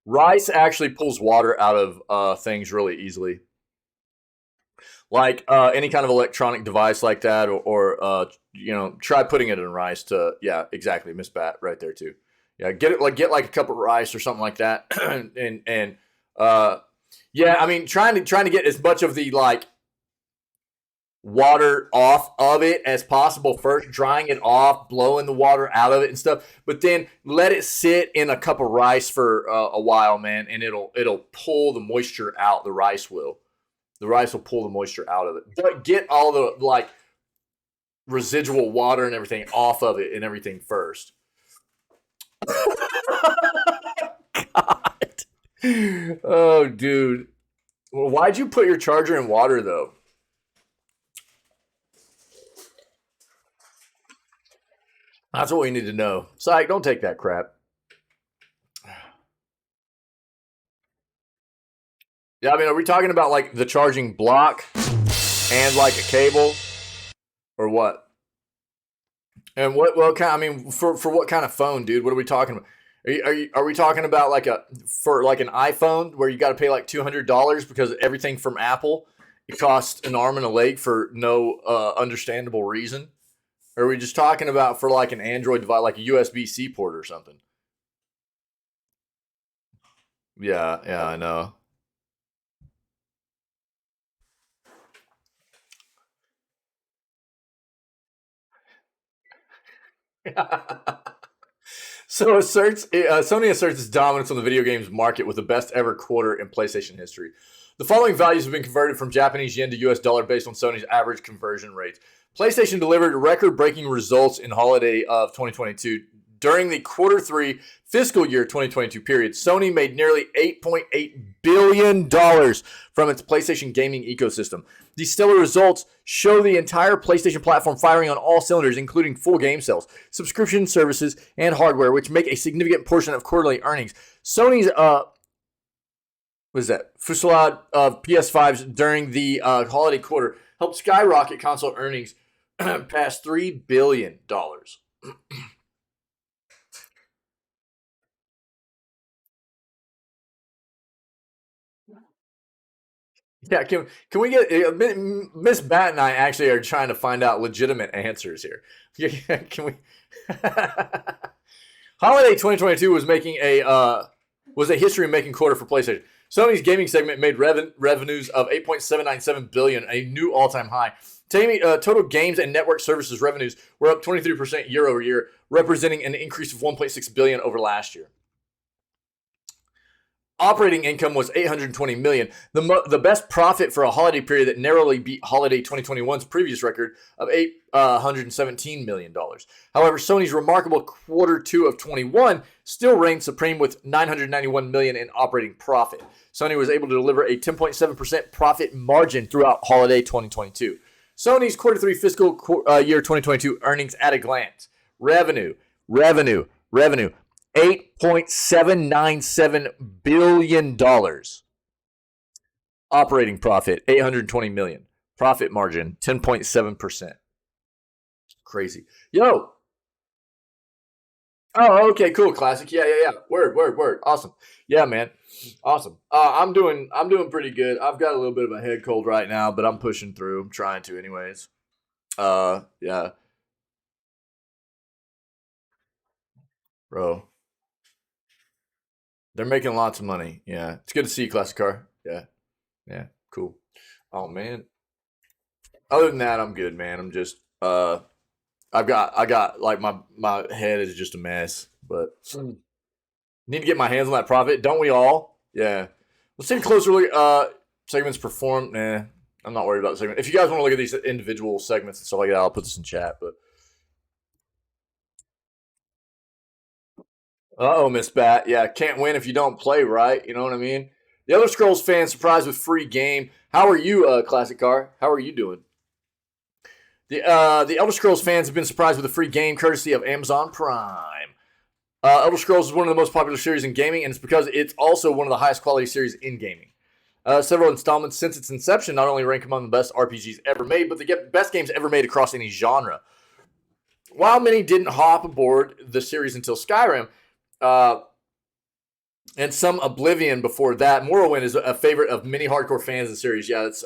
[SPEAKER 1] Rice actually pulls water out of things really easily. Like any kind of electronic device like that, or try putting it in rice to, yeah, exactly, Miss Bat right there too. Yeah, get like a cup of rice or something like that, and yeah, I mean trying to get as much of the like water off of it as possible first, drying it off, blowing the water out of it and stuff, but then let it sit in a cup of rice for a while, man, and it'll pull the moisture out. The rice will pull the moisture out of it, but get all the like residual water and everything off of it and everything first. God. Oh, dude. Well, why'd you put your charger in water though? That's what we need to know. Psych, don't take that crap. Yeah, I mean, are we talking about like the charging block and like a cable, or what? And what kind? I mean, for what kind of phone, dude? What are we talking about? Are we talking about like an iPhone where you got to pay like $200 because everything from Apple it costs an arm and a leg for no understandable reason? Or are we just talking about for like an Android device, like a USB-C port or something? Yeah, I know. So Sony asserts its dominance on the video games market with the best ever quarter in PlayStation history. The following values have been converted from Japanese yen to US dollar based on Sony's average conversion rates. PlayStation delivered record-breaking results in holiday of 2022. During the quarter 3 fiscal year 2022 period, Sony made nearly $8.8 billion from its PlayStation gaming ecosystem. These stellar results show the entire PlayStation platform firing on all cylinders, including full game sales, subscription services, and hardware, which make a significant portion of quarterly earnings. Sony's fusillade of PS5s during the holiday quarter helped skyrocket console earnings past $3 billion. Yeah, can we get Miss Bat and I actually are trying to find out legitimate answers here. Can we? Holiday 2022 was a history-making quarter for PlayStation. Sony's gaming segment made revenues of $8.797 billion, a new all-time high. Total games and network services revenues were up 23% year over year, representing an increase of $1.6 billion over last year. Operating income was $820 million, the best profit for a holiday period that narrowly beat holiday 2021's previous record of $817 million. However, Sony's remarkable quarter 2 of 21 still reigned supreme with $991 million in operating profit. Sony was able to deliver a 10.7% profit margin throughout holiday 2022. Sony's quarter 3 fiscal year 2022 earnings at a glance. Revenue. $8.797 billion. Operating profit, $820 million. Profit margin, 10.7%. Crazy. Yo. Oh, okay, cool. Classic. Yeah. Word. Awesome. Yeah, man. Awesome. I'm doing pretty good. I've got a little bit of a head cold right now, but I'm pushing through. I'm trying to anyways. Yeah. Bro. They're making lots of money. Yeah. It's good to see you, Classic Car. Yeah. Yeah. Cool. Oh man. Other than that, I'm good, man. I'm just I got like my head is just a mess, but need to get my hands on that profit. Don't we all? Yeah. Let's take a closer look. Segments performed. Nah, I'm not worried about the segment. If you guys want to look at these individual segments and stuff like that, I'll put this in chat. But Miss Bat. Yeah, can't win if you don't play right. You know what I mean? The Elder Scrolls fans surprised with free game. How are you, Classic Car? How are you doing? The Elder Scrolls fans have been surprised with a free game courtesy of Amazon Prime. Elder Scrolls is one of the most popular series in gaming, and it's because it's also one of the highest quality series in gaming. Several installments since its inception not only rank among the best RPGs ever made, but the best games ever made across any genre. While many didn't hop aboard the series until Skyrim, and some Oblivion before that, Morrowind is a favorite of many hardcore fans of the series. Yeah, it's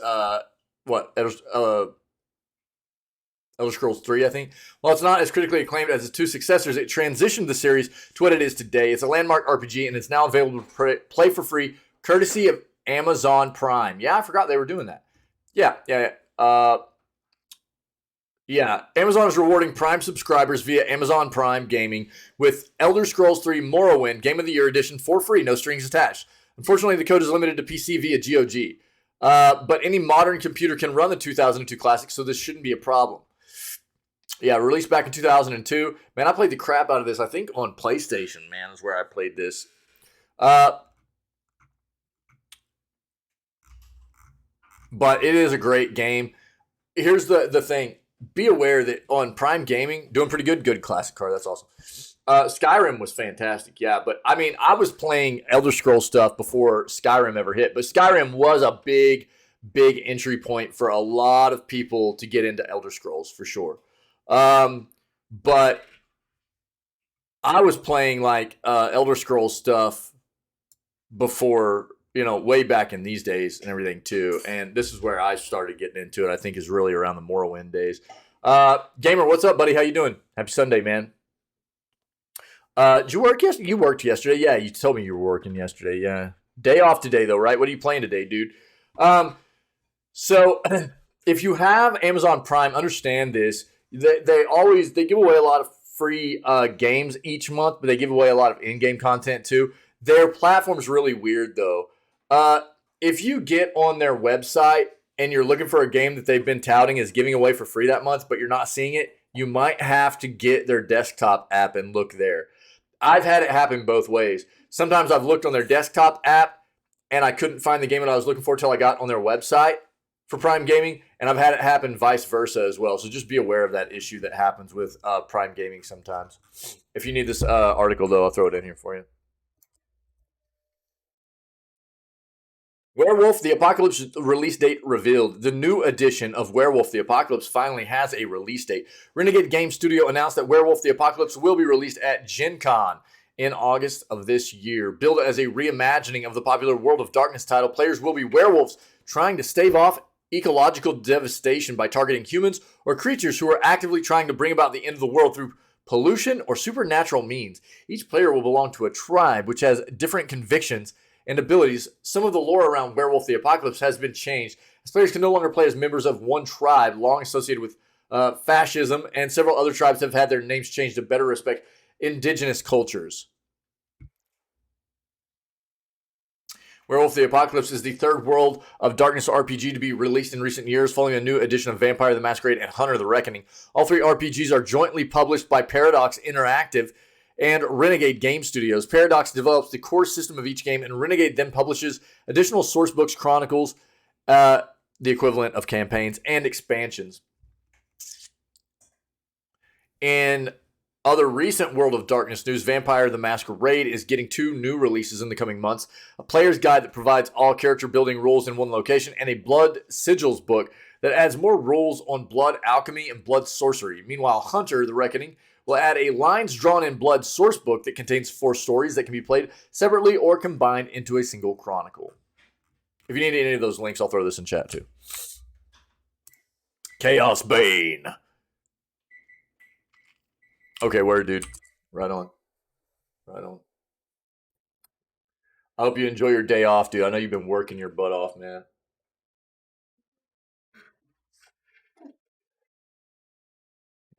[SPEAKER 1] Elder Scrolls 3, I think. While it's not as critically acclaimed as its two successors, it transitioned the series to what it is today. It's a landmark RPG, and it's now available to play for free, courtesy of Amazon Prime. Yeah, I forgot they were doing that. Yeah. Amazon is rewarding Prime subscribers via Amazon Prime Gaming with Elder Scrolls 3 Morrowind Game of the Year Edition for free, no strings attached. Unfortunately, the code is limited to PC via GOG. But any modern computer can run the 2002 classic, so this shouldn't be a problem. Yeah, released back in 2002. Man, I played the crap out of this. I think on PlayStation, man, is where I played this. But it is a great game. Here's the thing. Be aware that on Prime Gaming, doing pretty good. Good Classic Car. That's awesome. Skyrim was fantastic. Yeah, but I mean, I was playing Elder Scrolls stuff before Skyrim ever hit. But Skyrim was a big entry point for a lot of people to get into Elder Scrolls, for sure. But I was playing like Elder Scrolls stuff before, way back in these days and everything too. And this is where I started getting into it. I think is really around the Morrowind days. Gamer, what's up, buddy? How you doing? Happy Sunday, man. Did you work yesterday? You worked yesterday. Yeah, you told me you were working yesterday. Yeah. Day off today though, right? What are you playing today, dude? So if you have Amazon Prime, understand this. They give away a lot of free games each month, but they give away a lot of in-game content too. Their platform's really weird though. If you get on their website and you're looking for a game that they've been touting as giving away for free that month, but you're not seeing it, you might have to get their desktop app and look there. I've had it happen both ways. Sometimes I've looked on their desktop app and I couldn't find the game that I was looking for until I got on their website for Prime Gaming, and I've had it happen vice versa as well. So just be aware of that issue that happens with Prime Gaming sometimes. If you need this article, though, I'll throw it in here for you. Werewolf the Apocalypse release date revealed. The new edition of Werewolf the Apocalypse finally has a release date. Renegade Game Studio announced that Werewolf the Apocalypse will be released at Gen Con in August of this year. Billed as a reimagining of the popular World of Darkness title, players will be werewolves trying to stave off ecological devastation by targeting humans or creatures who are actively trying to bring about the end of the world through pollution or supernatural means. Each player will belong to a tribe which has different convictions and abilities. Some of the lore around Werewolf the Apocalypse has been changed, as players can no longer play as members of one tribe long associated with fascism, and several other tribes have had their names changed to better respect indigenous cultures. Werewolf the Apocalypse is the third World of Darkness RPG to be released in recent years, following a new edition of Vampire the Masquerade and Hunter the Reckoning. All three RPGs are jointly published by Paradox Interactive and Renegade Game Studios. Paradox develops the core system of each game, and Renegade then publishes additional source books, chronicles, the equivalent of campaigns, and expansions. In other recent World of Darkness news, Vampire the Masquerade is getting 2 new releases in the coming months. A player's guide that provides all character building rules in one location, and a Blood Sigils book that adds more rules on blood alchemy and blood sorcery. Meanwhile, Hunter the Reckoning will add a lines drawn in blood source book that contains 4 stories that can be played separately or combined into a single chronicle. If you need any of those links, I'll throw this in chat too. Chaos Bane. Okay, word, dude. Right on. Right on. I hope you enjoy your day off, dude. I know you've been working your butt off, man.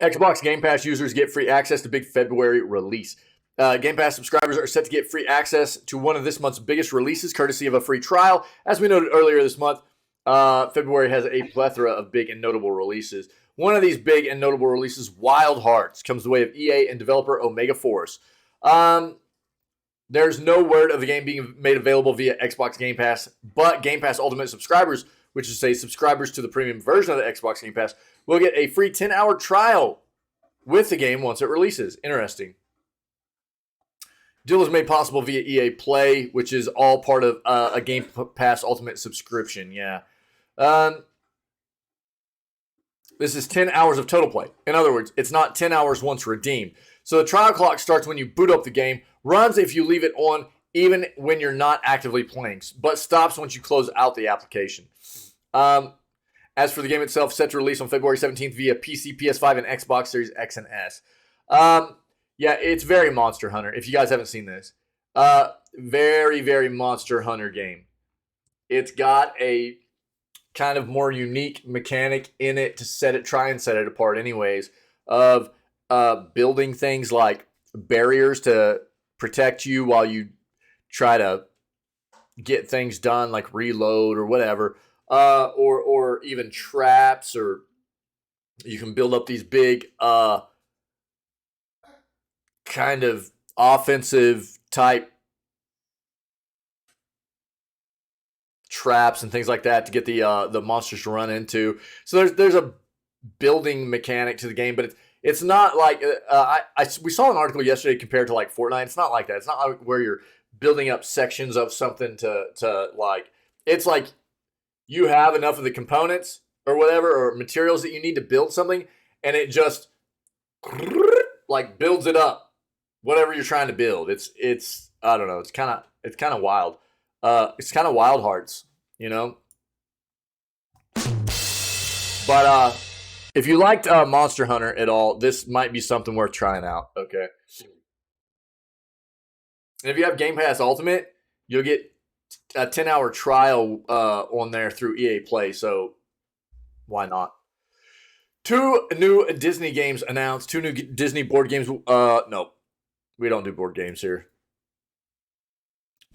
[SPEAKER 1] Xbox Game Pass users get free access to big February release. Game Pass subscribers are set to get free access to one of this month's biggest releases, courtesy of a free trial. As we noted earlier this month, February has a plethora of big and notable releases. One of these big and notable releases, Wild Hearts, comes the way of EA and developer Omega Force. There's no word of the game being made available via Xbox Game Pass, but Game Pass Ultimate subscribers, which is say subscribers to the premium version of the Xbox Game Pass, will get a free 10-hour trial with the game once it releases. Interesting. Deal is made possible via EA Play, which is all part of a Game Pass Ultimate subscription. Yeah. This is 10 hours of total play. In other words, it's not 10 hours once redeemed. So the trial clock starts when you boot up the game, runs if you leave it on even when you're not actively playing, but stops once you close out the application. As for the game itself, set to release on February 17th via PC, PS5, and Xbox Series X and S. Yeah, it's very Monster Hunter, if you guys haven't seen this. Very, very Monster Hunter game. It's got a kind of more unique mechanic in it to try and set it apart anyways, of building things like barriers to protect you while you try to get things done, like reload or whatever, or even traps, or you can build up these big kind of offensive type traps and things like that to get the monsters to run into. So there's a building mechanic to the game, but it's not like we saw an article yesterday compared to like Fortnite. It's not like that. It's not like where you're building up sections of something to like. It's like you have enough of the components or whatever, or materials that you need to build something, and it just like builds it up. Whatever you're trying to build, it's I don't know. It's kind of wild. It's kind of Wild Hearts, you know. But if you liked Monster Hunter at all, this might be something worth trying out. Okay. And if you have Game Pass Ultimate, you'll get a 10-hour trial on there through EA Play. So why not? 2 new Disney games announced. 2 new Disney board games. No. We don't do board games here.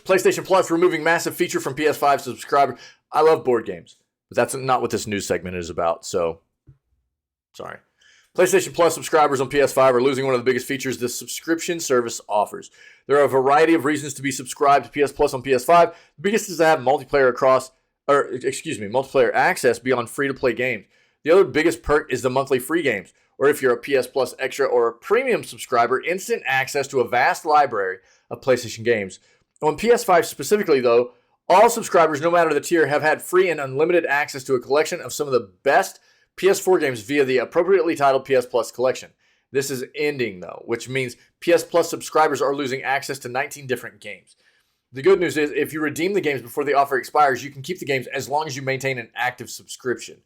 [SPEAKER 1] PlayStation Plus removing massive feature from PS5 subscribers. I love board games, but that's not what this news segment is about, so sorry. PlayStation Plus subscribers on PS5 are losing one of the biggest features this subscription service offers. There are a variety of reasons to be subscribed to PS Plus on PS5. The biggest is to have multiplayer access beyond free-to-play games. The other biggest perk is the monthly free games, or if you're a PS Plus Extra or a premium subscriber, instant access to a vast library of PlayStation games. On PS5 specifically, though, all subscribers, no matter the tier, have had free and unlimited access to a collection of some of the best PS4 games via the appropriately titled PS Plus collection. This is ending, though, which means PS Plus subscribers are losing access to 19 different games. The good news is, if you redeem the games before the offer expires, you can keep the games as long as you maintain an active subscription.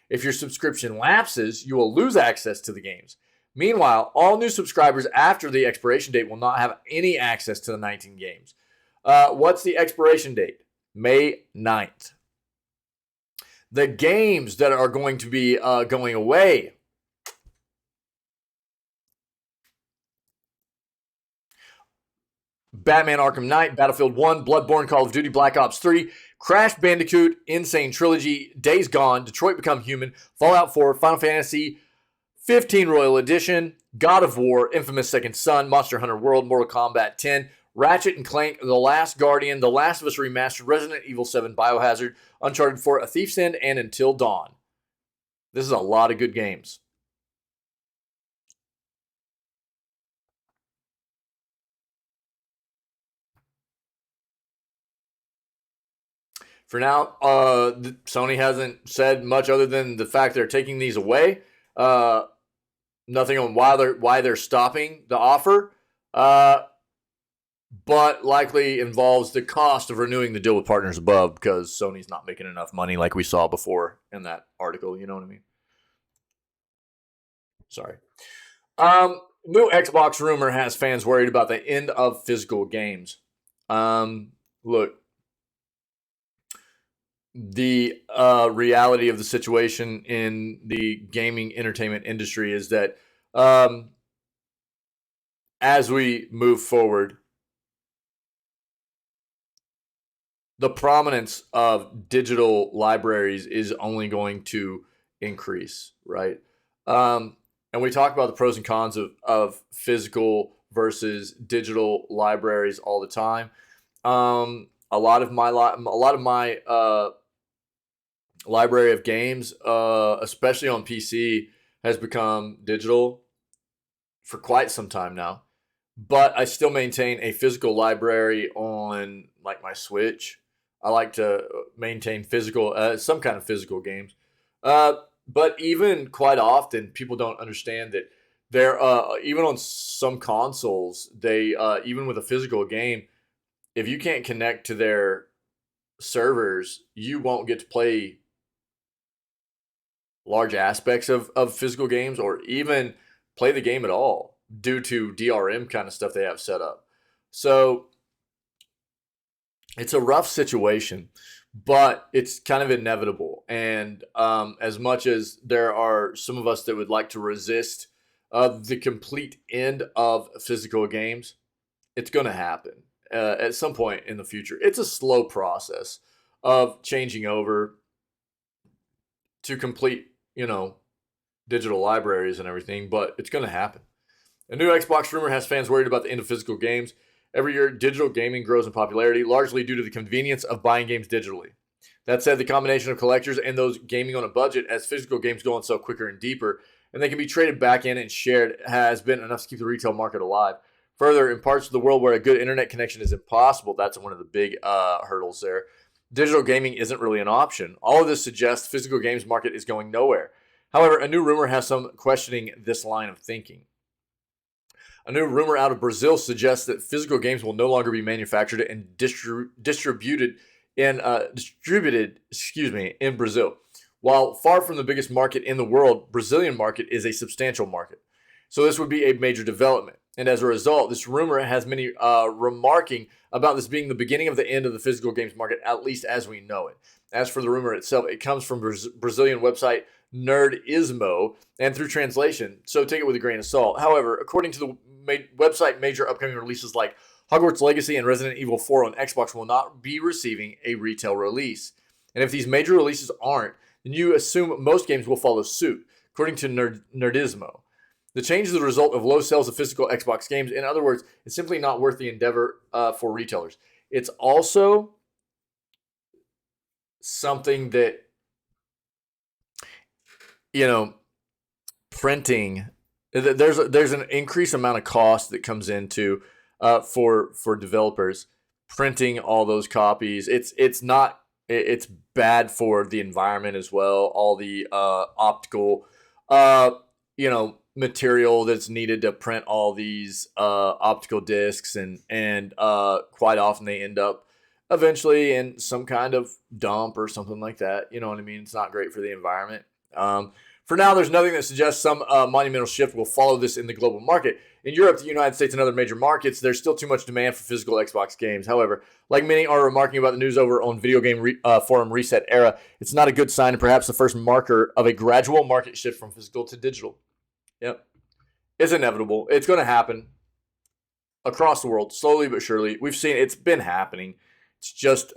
[SPEAKER 1] If your subscription lapses, you will lose access to the games. Meanwhile, all new subscribers after the expiration date will not have any access to the 19 games. What's the expiration date? May 9th. The games that are going to be going away. Batman Arkham Knight, Battlefield 1, Bloodborne, Call of Duty, Black Ops 3, Crash Bandicoot, Insane Trilogy, Days Gone, Detroit Become Human, Fallout 4, Final Fantasy 15 Royal Edition, God of War, Infamous Second Son, Monster Hunter World, Mortal Kombat 10, Ratchet and Clank, The Last Guardian, The Last of Us Remastered, Resident Evil 7, Biohazard, Uncharted 4, A Thief's End, and Until Dawn. This is a lot of good games. For now, Sony hasn't said much other than the fact they're taking these away. Nothing on why they're stopping the offer, but likely involves the cost of renewing the deal with partners above, because Sony's not making enough money, like we saw before in that article. You know what I mean? Sorry. New Xbox rumor has fans worried about the end of physical games. Look, the reality of the situation in the gaming entertainment industry is that as we move forward, the prominence of digital libraries is only going to increase, right? And we talk about the pros and cons of physical versus digital libraries all the time. A lot of my library of games, especially on PC, has become digital for quite some time now. But I still maintain a physical library on like my Switch. I like to maintain physical, some kind of physical games. But even quite often, people don't understand that there, even on some consoles, they even with a physical game, if you can't connect to their servers, you won't get to play large aspects of physical games or even play the game at all due to DRM kind of stuff they have set up. So it's a rough situation, but it's kind of inevitable. And as much as there are some of us that would like to resist the complete end of physical games, it's going to happen at some point in the future. It's a slow process of changing over to complete, digital libraries and everything, but it's going to happen. A new Xbox rumor has fans worried about the end of physical games. Every year, digital gaming grows in popularity, largely due to the convenience of buying games digitally. That said, the combination of collectors and those gaming on a budget, as physical games go on sale quicker and deeper, and they can be traded back in and shared, has been enough to keep the retail market alive. Further, in parts of the world where a good internet connection is impossible, that's one of the big hurdles there, digital gaming isn't really an option. All of this suggests the physical games market is going nowhere. However, a new rumor has some questioning this line of thinking. A new rumor out of Brazil suggests that physical games will no longer be manufactured and distributed in Brazil. While far from the biggest market in the world, Brazilian market is a substantial market. So this would be a major development. And as a result, this rumor has many remarking about this being the beginning of the end of the physical games market, at least as we know it. As for the rumor itself, it comes from Brazilian website Nerdismo and through translation, so take it with a grain of salt. However, according to the website, major upcoming releases like Hogwarts Legacy and Resident Evil 4 on Xbox will not be receiving a retail release. And if these major releases aren't, then you assume most games will follow suit, according to Nerdismo. The change is the result of low sales of physical Xbox games. In other words, it's simply not worth the endeavor for retailers. It's also something that, printing, there's an increased amount of cost that comes into for developers printing all those copies. It's bad for the environment as well. All the optical material that's needed to print all these optical discs, and quite often they end up eventually in some kind of dump or something like that. You know what I mean? It's not great for the environment. For now, there's nothing that suggests some monumental shift will follow this in the global market. In Europe, the United States, and other major markets, there's still too much demand for physical Xbox games. However, like many are remarking about the news over on Video Game Forum Reset Era, it's not a good sign and perhaps the first marker of a gradual market shift from physical to digital. Yep. It's inevitable. It's going to happen across the world, slowly but surely. We've seen it's been happening. It's just,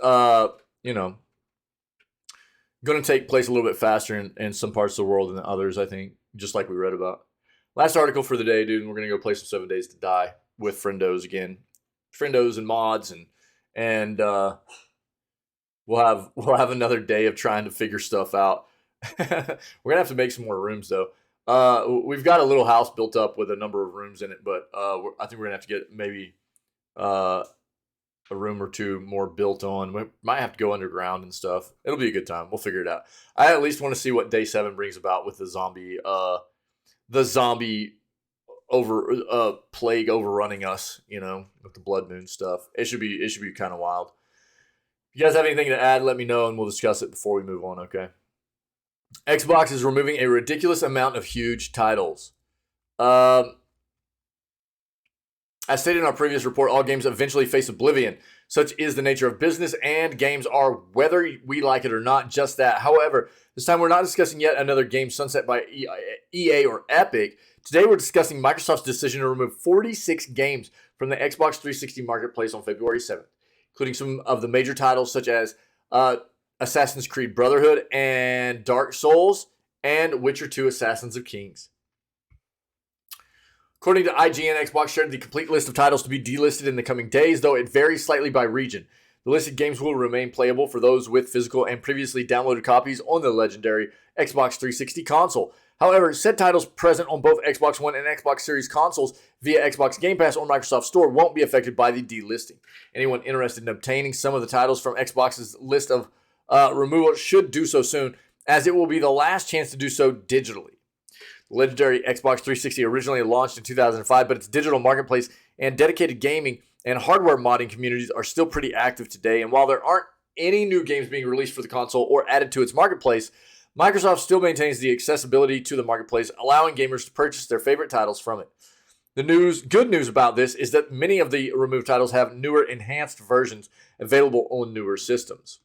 [SPEAKER 1] going to take place a little bit faster in some parts of the world than others, I think, just like we read about. Last article for the day, dude, and we're going to go play some 7 Days to Die with friendos again. Friendos and mods, and we'll have another day of trying to figure stuff out. We're going to have to make some more rooms, though. We've got a little house built up with a number of rooms in it, but I think we're going to have to get maybe a room or two more built on. We might have to go underground and stuff. It'll be a good time. We'll figure it out. I at least want to see what day 7 brings about with the zombie plague overrunning us, with the blood moon stuff. It should be kind of wild. If you guys have anything to add, let me know and we'll discuss it before we move on, okay? Xbox is removing a ridiculous amount of huge titles. As stated in our previous report, all games eventually face oblivion. Such is the nature of business, and games are, whether we like it or not, just that. However, this time we're not discussing yet another game sunset by EA or Epic. Today we're discussing Microsoft's decision to remove 46 games from the Xbox 360 marketplace on February 7th, including some of the major titles such as Assassin's Creed Brotherhood and Dark Souls and Witcher 2 Assassins of Kings. According to IGN, Xbox shared the complete list of titles to be delisted in the coming days, though it varies slightly by region. The listed games will remain playable for those with physical and previously downloaded copies on the legendary Xbox 360 console. However, said titles present on both Xbox One and Xbox Series consoles via Xbox Game Pass or Microsoft Store won't be affected by the delisting. Anyone interested in obtaining some of the titles from Xbox's list of removal should do so soon, as it will be the last chance to do so digitally. The legendary Xbox 360 originally launched in 2005, but its digital marketplace and dedicated gaming and hardware modding communities are still pretty active today. And while there aren't any new games being released for the console or added to its marketplace, Microsoft still maintains the accessibility to the marketplace, allowing gamers to purchase their favorite titles from it. The good news about this is that many of the removed titles have newer enhanced versions available on newer systems.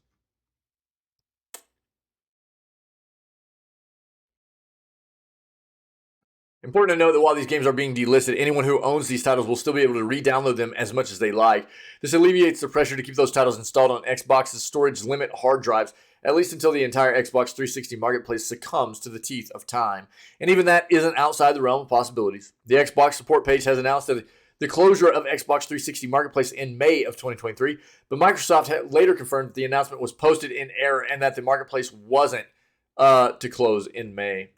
[SPEAKER 1] Important to note that while these games are being delisted, anyone who owns these titles will still be able to re-download them as much as they like. This alleviates the pressure to keep those titles installed on Xbox's storage limit hard drives, at least until the entire Xbox 360 marketplace succumbs to the teeth of time. And even that isn't outside the realm of possibilities. The Xbox support page has announced that the closure of Xbox 360 marketplace in May of 2023, but Microsoft had later confirmed that the announcement was posted in error and that the marketplace wasn't to close in May.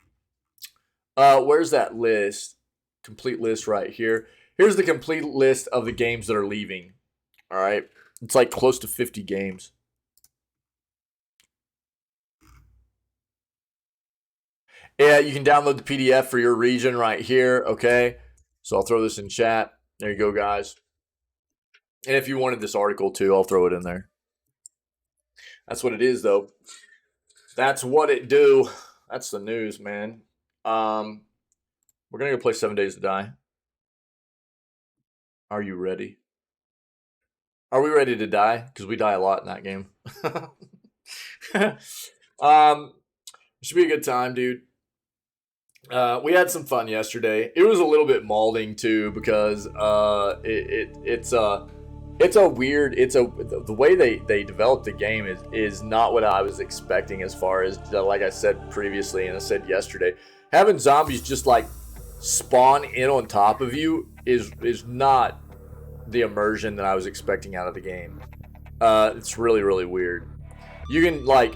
[SPEAKER 1] Where's that list? Complete list right here. Here's the complete list of the games that are leaving. All right. It's like close to 50 games. Yeah, you can download the PDF for your region right here. Okay. So I'll throw this in chat. There you go, guys. And if you wanted this article too, I'll throw it in there. That's what it is, though. That's what it do. That's the news, man. We're gonna go play 7 Days to Die. Are you ready? Are we ready to die? Because we die a lot in that game. Should be a good time, dude. We had some fun yesterday. It was a little bit mauling too because it's a weird. The way they developed the game is not what I was expecting as far as like I said previously and I said yesterday. Having zombies just like spawn in on top of you is not the immersion that I was expecting out of the game. It's really, really weird. You can like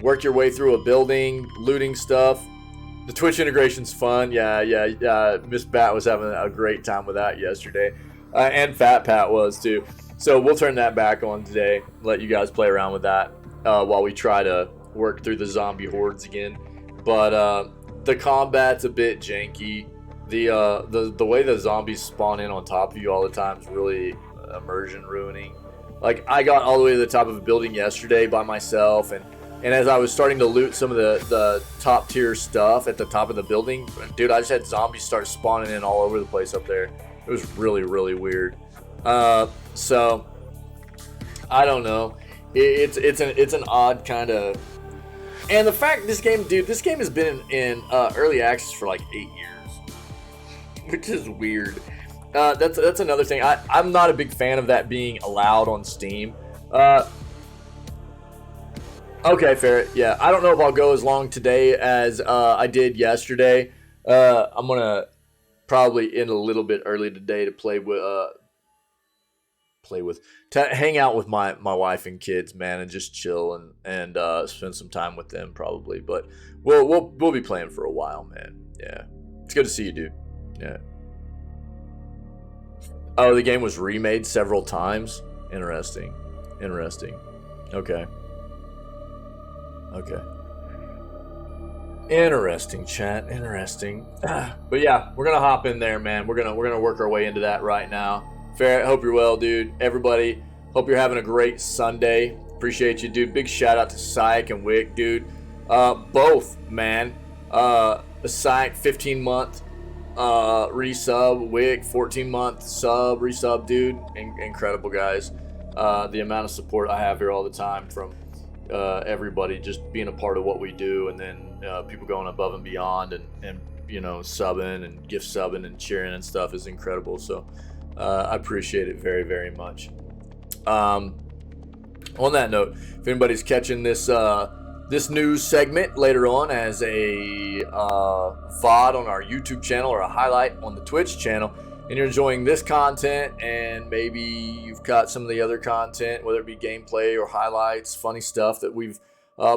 [SPEAKER 1] work your way through a building, looting stuff. The Twitch integration's fun. Yeah. Miss Bat was having a great time with that yesterday. And Fat Pat was too. So we'll turn that back on today. Let you guys play around with that while we try to work through the zombie hordes again. But the combat's a bit janky. The way the zombies spawn in on top of you all the time is really immersion ruining. Like I got all the way to the top of a building yesterday by myself, and as I was starting to loot some of the top tier stuff at the top of the building, dude, I just had zombies start spawning in all over the place up there. It was really, really weird. So I don't know. It's an odd kind of. And the fact this game has been in early access for like 8 years, which is weird. That's another thing. I'm not a big fan of that being allowed on Steam. Okay, fair. Yeah, I don't know if I'll go as long today as I did yesterday. I'm gonna probably end a little bit early today to hang out with my wife and kids, man, and just chill and spend some time with them probably. But we'll be playing for a while, man. Yeah, it's good to see you, dude. Yeah. Oh, the game was remade several times. Interesting. Okay. Interesting, chat. Interesting. But yeah, we're gonna hop in there, man. We're gonna work our way into that right now. Fair. Hope you're well, dude. Everybody, hope you're having a great Sunday. Appreciate you, dude. Big shout out to Syke and Wick, dude. Both, man. Syke 15-month resub. Wick, 14-month sub, resub, dude. Incredible, guys. The amount of support I have here all the time from everybody just being a part of what we do, and then people going above and beyond and you know, subbing and gift subbing and cheering and stuff is incredible. So I appreciate it very, very much. On that note, if anybody's catching this this news segment later on as a VOD on our YouTube channel or a highlight on the Twitch channel, and you're enjoying this content, and maybe you've got some of the other content, whether it be gameplay or highlights, funny stuff that we've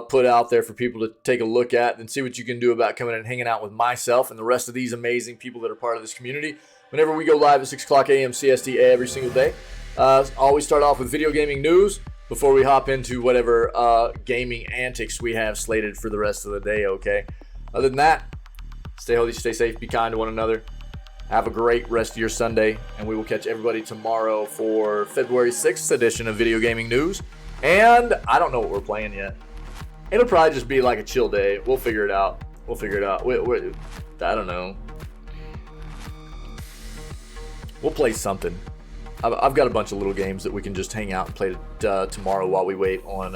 [SPEAKER 1] put out there for people to take a look at and see what you can do about coming and hanging out with myself and the rest of these amazing people that are part of this community. Whenever we go live at 6 o'clock a.m. CST every single day, always start off with video gaming news before we hop into whatever gaming antics we have slated for the rest of the day, okay? Other than that, stay healthy, stay safe, be kind to one another. Have a great rest of your Sunday, and we will catch everybody tomorrow for February 6th edition of Video Gaming News. And I don't know what we're playing yet. It'll probably just be like a chill day. We'll figure it out. I don't know. We'll play something. I've got a bunch of little games that we can just hang out and play tomorrow while we wait on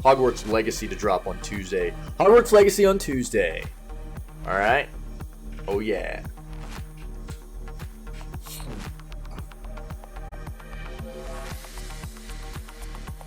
[SPEAKER 1] Hogwarts Legacy to drop on Tuesday. Hogwarts Legacy on Tuesday. All right? Oh, yeah.